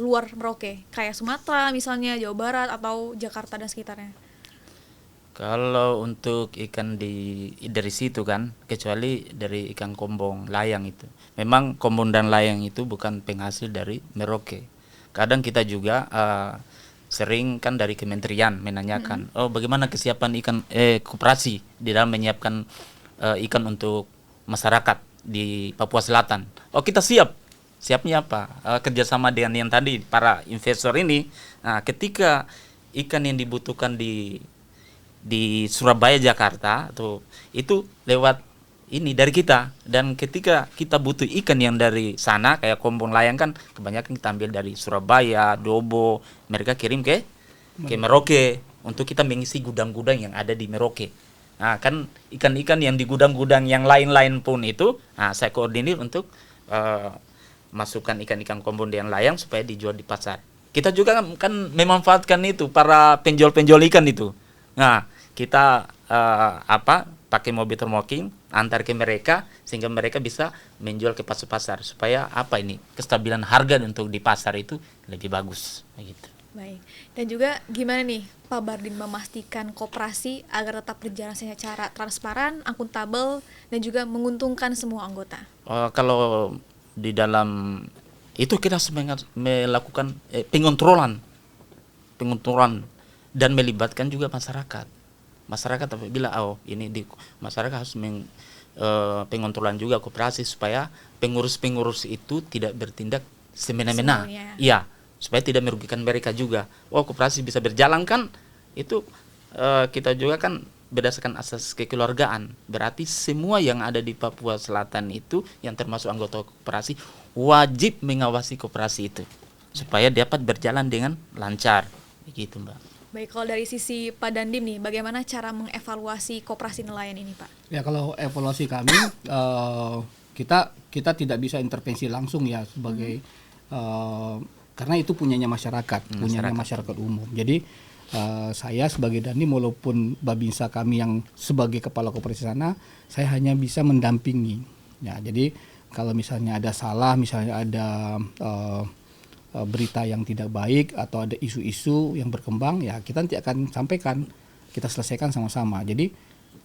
luar Merauke, kayak Sumatera misalnya, Jawa Barat atau Jakarta dan sekitarnya? Kalau untuk ikan dari situ kan, kecuali dari ikan kombong layang itu. Memang kombong dan layang itu bukan penghasil dari Merauke. Kadang kita juga sering kan dari kementerian menanyakan, oh bagaimana kesiapan ikan koperasi di dalam menyiapkan ikan untuk masyarakat di Papua Selatan. Oh kita siap. Siapnya apa? Kerjasama dengan yang tadi para investor ini. Nah, ketika ikan yang dibutuhkan di Surabaya, Jakarta atau itu lewat ini dari kita, dan ketika kita butuh ikan yang dari sana kayak kombong layang kan kebanyakan kita ambil dari Surabaya, Dobo, mereka kirim ke Merauke untuk kita mengisi gudang-gudang yang ada di Merauke. Nah, kan ikan-ikan yang di gudang-gudang yang lain-lain pun itu, nah saya koordinir untuk masukkan ikan-ikan kombong dan layang supaya dijual di pasar. Kita juga kan memanfaatkan itu para penjual-penjual ikan itu. Nah, kita pakai mobil termoking antar ke mereka sehingga mereka bisa menjual ke pasar-pasar supaya kestabilan harga untuk di pasar itu lebih bagus gitu. Baik. Dan juga gimana nih Pak Bardin memastikan koperasi agar tetap berjalan secara transparan, akuntabel dan juga menguntungkan semua anggota? Kalau di dalam itu kita melakukan pengontrolan dan melibatkan juga masyarakat. Masyarakat apabila masyarakat harus pengontrolan juga koperasi supaya pengurus-pengurus itu tidak bertindak semena-mena. Iya, supaya tidak merugikan mereka juga. Koperasi bisa berjalan kan itu kita juga kan berdasarkan asas kekeluargaan. Berarti semua yang ada di Papua Selatan itu yang termasuk anggota koperasi wajib mengawasi koperasi itu supaya dapat berjalan dengan lancar. Begitu, Mbak. Baik, kalau dari sisi Pak Dandim nih, bagaimana cara mengevaluasi koperasi nelayan ini, Pak? Ya, kalau evaluasi kami, kita tidak bisa intervensi langsung ya sebagai karena itu punyanya masyarakat umum. Jadi saya sebagai Dandim walaupun Babinsa kami yang sebagai kepala koperasi sana, saya hanya bisa mendampingi. Ya, jadi kalau misalnya ada salah, misalnya ada berita yang tidak baik atau ada isu-isu yang berkembang, ya kita nanti akan sampaikan, kita selesaikan sama-sama. Jadi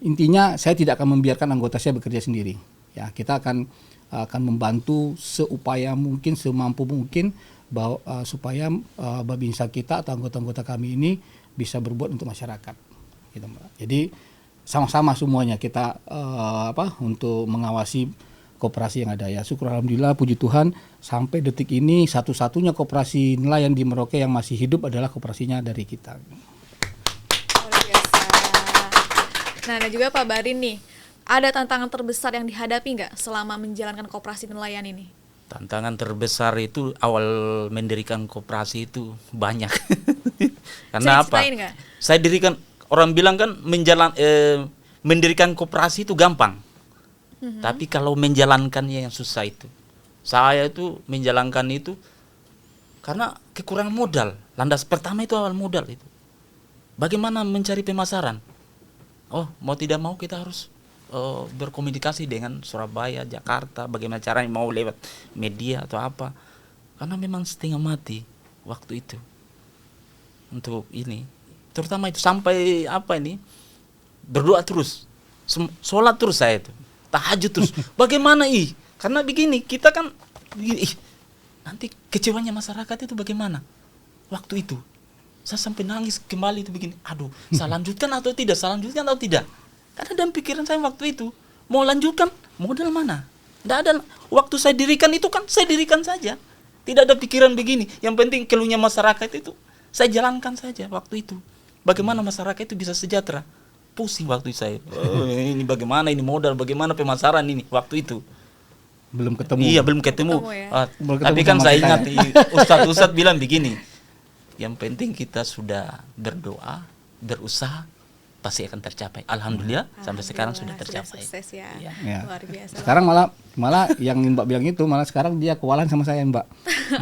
intinya saya tidak akan membiarkan anggota saya bekerja sendiri. Ya, kita akan membantu seupaya mungkin, semampu mungkin supaya Babinsa kita atau anggota-anggota kami ini bisa berbuat untuk masyarakat. Gitu, Mbak. Jadi sama-sama semuanya kita untuk mengawasi koperasi yang ada ya. Syukur alhamdulillah, puji Tuhan, sampai detik ini satu-satunya koperasi nelayan di Merauke yang masih hidup adalah koperasinya dari kita. Luar biasa. Nah, dan juga Pak Bardin nih, ada tantangan terbesar yang dihadapi nggak selama menjalankan koperasi nelayan ini? Tantangan terbesar itu awal mendirikan koperasi itu banyak. Karena apa? Gak? Saya dirikan, orang bilang kan mendirikan koperasi itu gampang. Tapi kalau menjalankannya yang susah itu. Saya itu menjalankan itu karena kekurangan modal. Landas pertama itu awal modal itu. Bagaimana mencari pemasaran? Mau tidak mau kita harus berkomunikasi dengan Surabaya, Jakarta. Bagaimana caranya, mau lewat media atau apa. Karena memang setengah mati waktu itu. Untuk ini. Terutama itu sampai berdoa terus. Sholat terus saya itu. Tahajud terus. Bagaimana karena begini, kita kan nanti kecewanya masyarakat itu bagaimana waktu itu. Saya sampai nangis kembali itu begini. Aduh, saya lanjutkan atau tidak? Karena dalam pikiran saya waktu itu, mau lanjutkan, modal mana? Tidak ada. Waktu saya dirikan itu kan saya dirikan saja. Tidak ada pikiran begini. Yang penting keluhnya masyarakat itu saya jalankan saja waktu itu. Bagaimana masyarakat itu bisa sejahtera? Pusing waktu saya. Ini bagaimana ini modal, bagaimana pemasaran ini waktu itu. Belum ketemu. Iya, belum ketemu. Ya? Tapi kan saya ingat ustadz bilang begini. Yang penting kita sudah berdoa, berusaha, pasti akan tercapai. Alhamdulillah sampai sekarang sudah tercapai. Sukses ya. Ya. Luar biasa. Sekarang malah yang Mbak bilang itu, malah sekarang dia kewalahan sama saya, Mbak.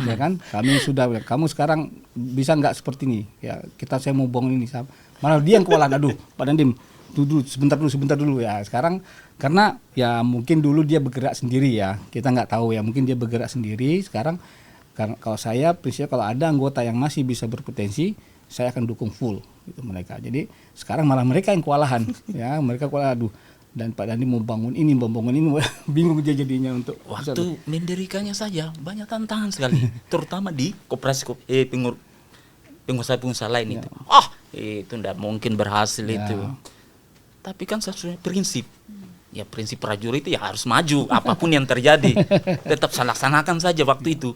Ya kan? Kami sudah bilang, kamu sekarang bisa nggak seperti ini? Ya, saya mau bohong ini. Malah dia yang kewalahan. Aduh, Pak Dandim, dulu sebentar dulu ya. Sekarang karena ya mungkin dulu dia bergerak sendiri ya, kita nggak tahu ya, mungkin dia bergerak sendiri. Sekarang kalau saya prinsipnya kalau ada anggota yang masih bisa berpotensi, saya akan dukung full gitu mereka. Jadi sekarang malah mereka yang kewalahan ya, mereka kewalahan, aduh, dan Pak Dandi mau bangun ini bingung dia jadinya untuk waktu mendirikannya saja banyak tantangan sekali, terutama di koperasi pengusaha-pengusaha lain itu. Itu tidak mungkin berhasil itu. Tapi kan sesuai prinsip. Ya prinsip prajurit itu ya harus maju apapun yang terjadi. Tetap saya laksanakan saja waktu itu.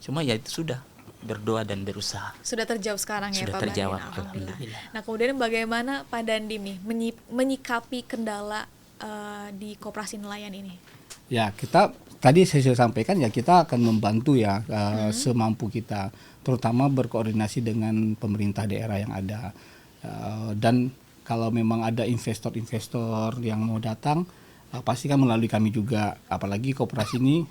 Cuma ya itu sudah berdoa dan berusaha. Sudah terjawab sekarang ya Sudah Pak terjawab, Bandin, alhamdulillah. alhamdulillah. Nah kemudian bagaimana Pak Dandim nih menyikapi kendala di koperasi nelayan ini? Ya kita tadi saya sudah sampaikan ya, kita akan membantu ya semampu kita, terutama berkoordinasi dengan pemerintah daerah yang ada, dan kalau memang ada investor-investor yang mau datang, pasti kan melalui kami juga, apalagi koperasi ini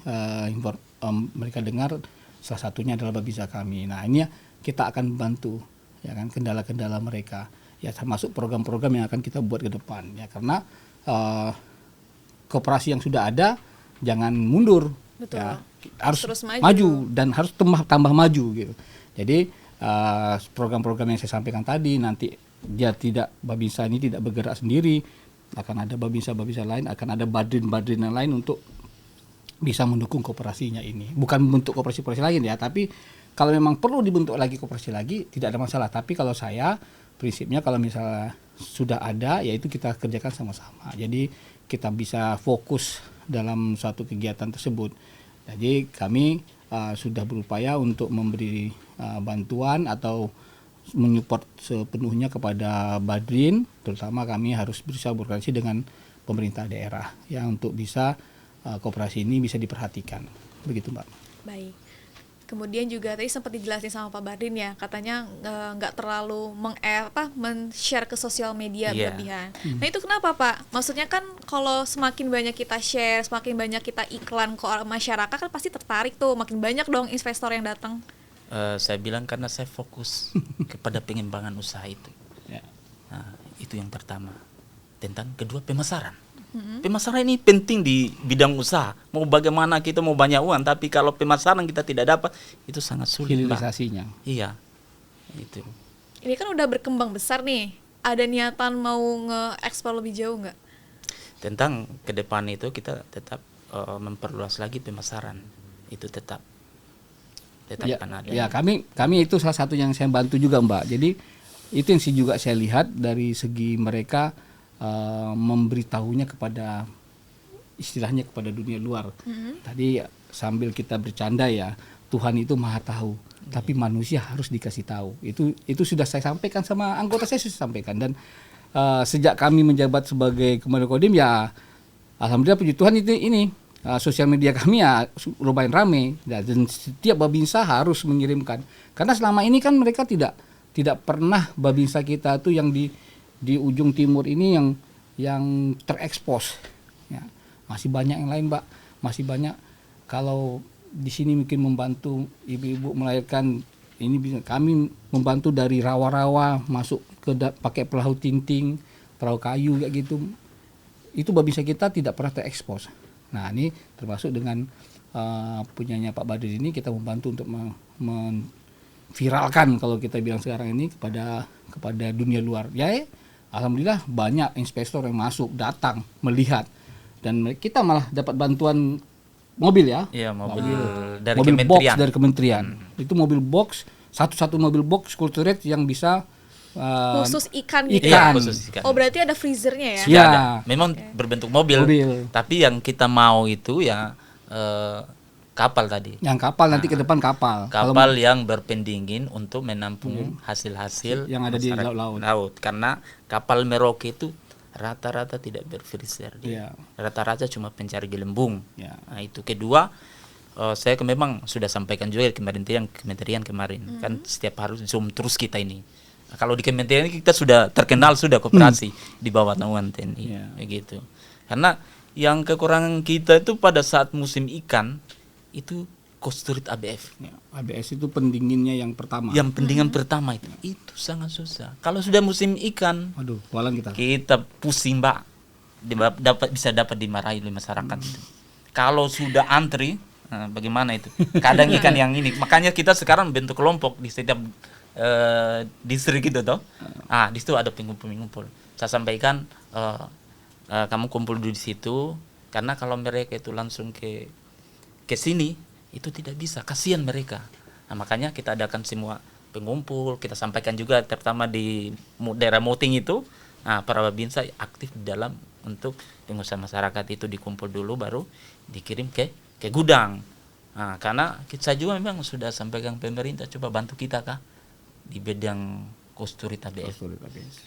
mereka dengar salah satunya adalah Babinsa kami. Nah ini ya kita akan bantu ya kan kendala-kendala mereka ya, termasuk program-program yang akan kita buat ke depan ya, karena koperasi yang sudah ada jangan mundur. Betul. Ya, harus terus maju dan harus tambah maju gitu. Jadi program-program yang saya sampaikan tadi, nanti dia Babinsa ini tidak bergerak sendiri, akan ada Babinsa lain, akan ada badrin yang lain untuk bisa mendukung koperasinya ini. Bukan bentuk koperasi lain ya, tapi kalau memang perlu dibentuk lagi koperasi lagi tidak ada masalah. Tapi kalau saya prinsipnya kalau misalnya sudah ada, yaitu kita kerjakan sama-sama. Jadi kita bisa fokus dalam suatu kegiatan tersebut. Jadi kami sudah berupaya untuk memberi bantuan atau menyupport sepenuhnya kepada Badrin, terutama kami harus berusaha berkoordinasi dengan pemerintah daerah ya, untuk bisa koperasi ini bisa diperhatikan. Begitu Mbak. Baik. Kemudian juga tadi sempat dijelasin sama Pak Badrin ya, katanya nggak terlalu men-share ke sosial media berlebihan. Nah itu kenapa Pak? Maksudnya kan kalau semakin banyak kita share, semakin banyak kita iklan ke masyarakat kan pasti tertarik tuh, makin banyak dong investor yang datang. Saya bilang karena saya fokus kepada pengembangan usaha itu. Ya. Nah, itu yang pertama. Tentang kedua pemasaran. Pemasaran ini penting di bidang usaha. Mau bagaimana kita mau banyak uang, tapi kalau pemasaran kita tidak dapat, itu sangat sulit. Hilirisasinya. Iya, itu. Ini kan udah berkembang besar nih. Ada niatan mau nge-ekspor lebih jauh nggak? Tentang ke depan itu kita tetap memperluas lagi pemasaran. Itu tetap Ya, akan ada. ya kami itu salah satu yang saya bantu juga Mbak. Jadi itu yang juga saya lihat dari segi mereka memberitahunya kepada istilahnya kepada dunia luar. Tadi sambil kita bercanda ya, Tuhan itu maha tahu, tapi manusia harus dikasih tahu. Itu sudah saya sampaikan sama anggota saya, sudah sampaikan. Dan sejak kami menjabat sebagai Komandan Kodim ya, alhamdulillah puji Tuhan ini sosial media kami ya lumayan ramai, dan setiap Babinsa harus mengirimkan. Karena selama ini kan mereka tidak pernah Babinsa kita tuh yang di ujung timur ini yang terekspos ya. Masih banyak yang lain Mbak, masih banyak. Kalau di sini mungkin membantu ibu-ibu melahirkan, ini bisa kami membantu dari rawa-rawa masuk ke pakai perahu tinting, perahu kayu kayak gitu. Itu Babinsa kita tidak pernah terekspos. Nah ini termasuk dengan punyanya Pak Badrin ini, kita membantu untuk viralkan kalau kita bilang sekarang ini kepada dunia luar. Ya, alhamdulillah banyak investor yang masuk, datang, melihat, dan kita malah dapat bantuan mobil ya. Iya, mobil dari mobil kementerian. box dari kementerian. Itu mobil box, satu mobil box Kulturate yang bisa khusus ikan gitu. Iya, Ya? khusus ikan. Oh berarti ada freezernya ya? Ya. Ada. Memang berbentuk mobil, tapi yang kita mau itu ya kapal tadi. Yang kapal nanti ke depan kapal. Kapal yang berpendingin untuk menampung hasil-hasil yang ada di masyarakat laut. Karena kapal Merauke itu rata-rata tidak berfreezer. Iya. Rata-rata cuma pencari gelembung. Ya. Nah, itu kedua, saya memang sudah sampaikan juga di kementerian kemarin. Kan setiap hari Zoom terus kita ini. Nah, kalau di kementerian ini kita sudah terkenal, sudah koperasi di bawah naungan TNI. Begitu. Karena yang kekurangan kita itu pada saat musim ikan itu Kosturit ABF. Ya, ABS itu pendinginnya yang pertama. Yang pendingan pertama itu sangat susah. Kalau sudah musim ikan, Aduh, kualan kita. kita pusing, Mbak. Bisa dapat dimarahi oleh masyarakat itu. Kalau sudah antri, bagaimana itu? Kadang ikan yang ini, makanya kita sekarang bentuk kelompok di setiap distrik gitu toh. Di situ ada pengumpul-pengumpul. Saya sampaikan kamu kumpul di situ, karena kalau mereka itu langsung ke sini itu tidak bisa, kasihan mereka. Makanya kita adakan semua pengumpul, kita sampaikan juga terutama di daerah Moting itu, para babinsa aktif di dalam untuk pengusaha masyarakat itu dikumpul dulu baru dikirim ke gudang. Karena kita juga memang sudah sampaikan pemerintah coba bantu kita kah di bidang Kosturit ABF.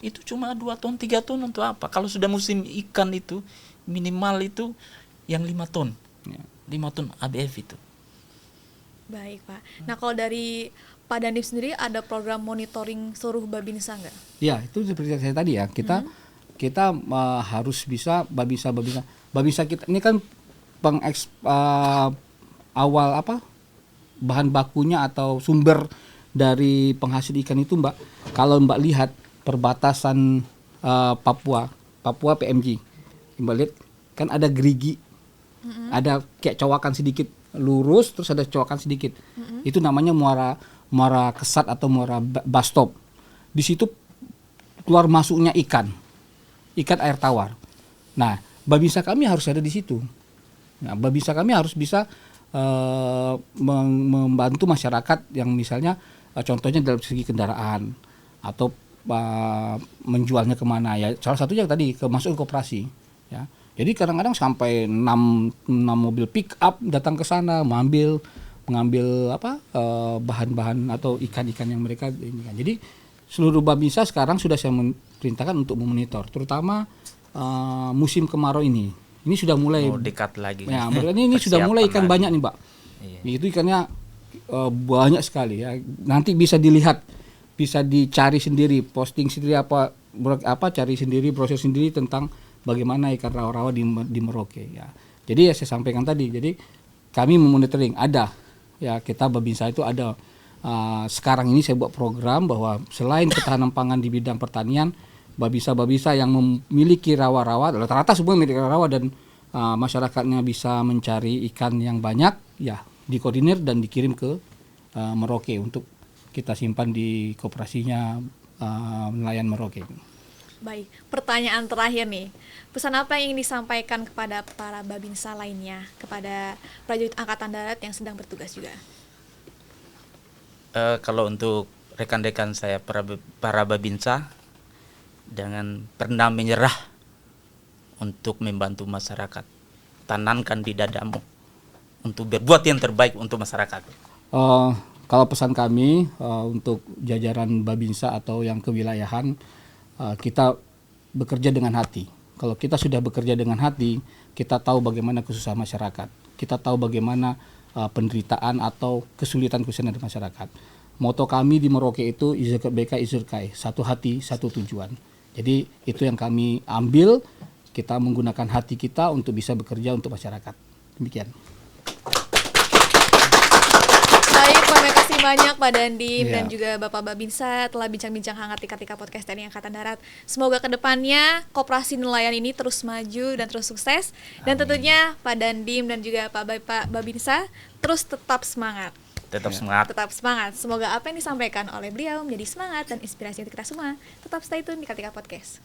Itu cuma 2 ton 3 ton untuk apa? Kalau sudah musim ikan itu minimal itu yang 5 ton. 5 ton ABF itu. Baik, Pak. Nah, kalau dari Pak Dandim sendiri ada program monitoring seluruh babinsa nggak? Ya, itu seperti saya tadi ya. Kita harus bisa babinsa kita ini kan awal bahan bakunya atau sumber dari penghasil ikan itu, Mbak. Kalau Mbak lihat perbatasan Papua PMG, Mbak lihat kan ada gerigi, ada kayak cowakan sedikit lurus, terus ada cowakan sedikit. Itu namanya muara kesat atau muara bastop. Di situ keluar masuknya ikan air tawar. Nah, babinsa kami harus ada di situ. Nah, babinsa kami harus bisa membantu masyarakat yang misalnya contohnya dalam segi kendaraan atau menjualnya kemana ya. Salah satunya tadi masuk ke koperasi. Ya. Jadi kadang-kadang sampai 6 mobil pick up datang ke sana mengambil bahan-bahan atau ikan-ikan yang mereka ini kan. Jadi seluruh babinsa sekarang sudah saya perintahkan untuk memonitor, terutama musim kemarau ini. Ini sudah mulai dekat lagi. Ya, ini sudah mulai ikan banyak nih, Mbak. Iya. Itu ikannya banyak sekali ya. Nanti bisa dilihat, bisa dicari sendiri, posting sendiri cari sendiri, proses sendiri tentang bagaimana ikan rawa-rawa di Merauke ya. Jadi ya saya sampaikan tadi. Jadi kami memonitoring ada ya, kita babinsa itu ada sekarang ini saya buat program bahwa selain ketahanan pangan di bidang pertanian, babinsa yang memiliki rawa-rawa, rata-rata semua memiliki rawa dan masyarakatnya bisa mencari ikan yang banyak ya, dikoordinir dan dikirim ke Merauke untuk kita simpan di koperasinya nelayan Merauke. Baik, pertanyaan terakhir nih. Pesan apa yang ingin disampaikan kepada para babinsa lainnya, kepada prajurit Angkatan Darat yang sedang bertugas juga? Kalau untuk rekan-rekan saya para babinsa, jangan pernah menyerah untuk membantu masyarakat. Tanamkan di dadamu untuk berbuat yang terbaik untuk masyarakat. Kalau pesan kami untuk jajaran babinsa atau yang kewilayahan, kita bekerja dengan hati. Kalau kita sudah bekerja dengan hati, kita tahu bagaimana kesusahan masyarakat. Kita tahu bagaimana penderitaan atau kesulitan-kesulitan dari masyarakat. Moto kami di Merauke itu Izakat Beka Izurkai, satu hati, satu tujuan. Jadi itu yang kami ambil, kita menggunakan hati kita untuk bisa bekerja untuk masyarakat. Demikian. Baik, terima kasih banyak Pak Dandim dan juga Bapak Babinsa telah bincang-bincang hangat di Kartika Podcast TNI Angkatan Darat. Semoga kedepannya koperasi nelayan ini terus maju dan terus sukses. Dan tentunya Pak Dandim dan juga Pak Babinsa terus tetap semangat. Tetap semangat. Semoga apa yang disampaikan oleh beliau menjadi semangat dan inspirasi untuk kita semua. Tetap stay tune di Kartika Podcast.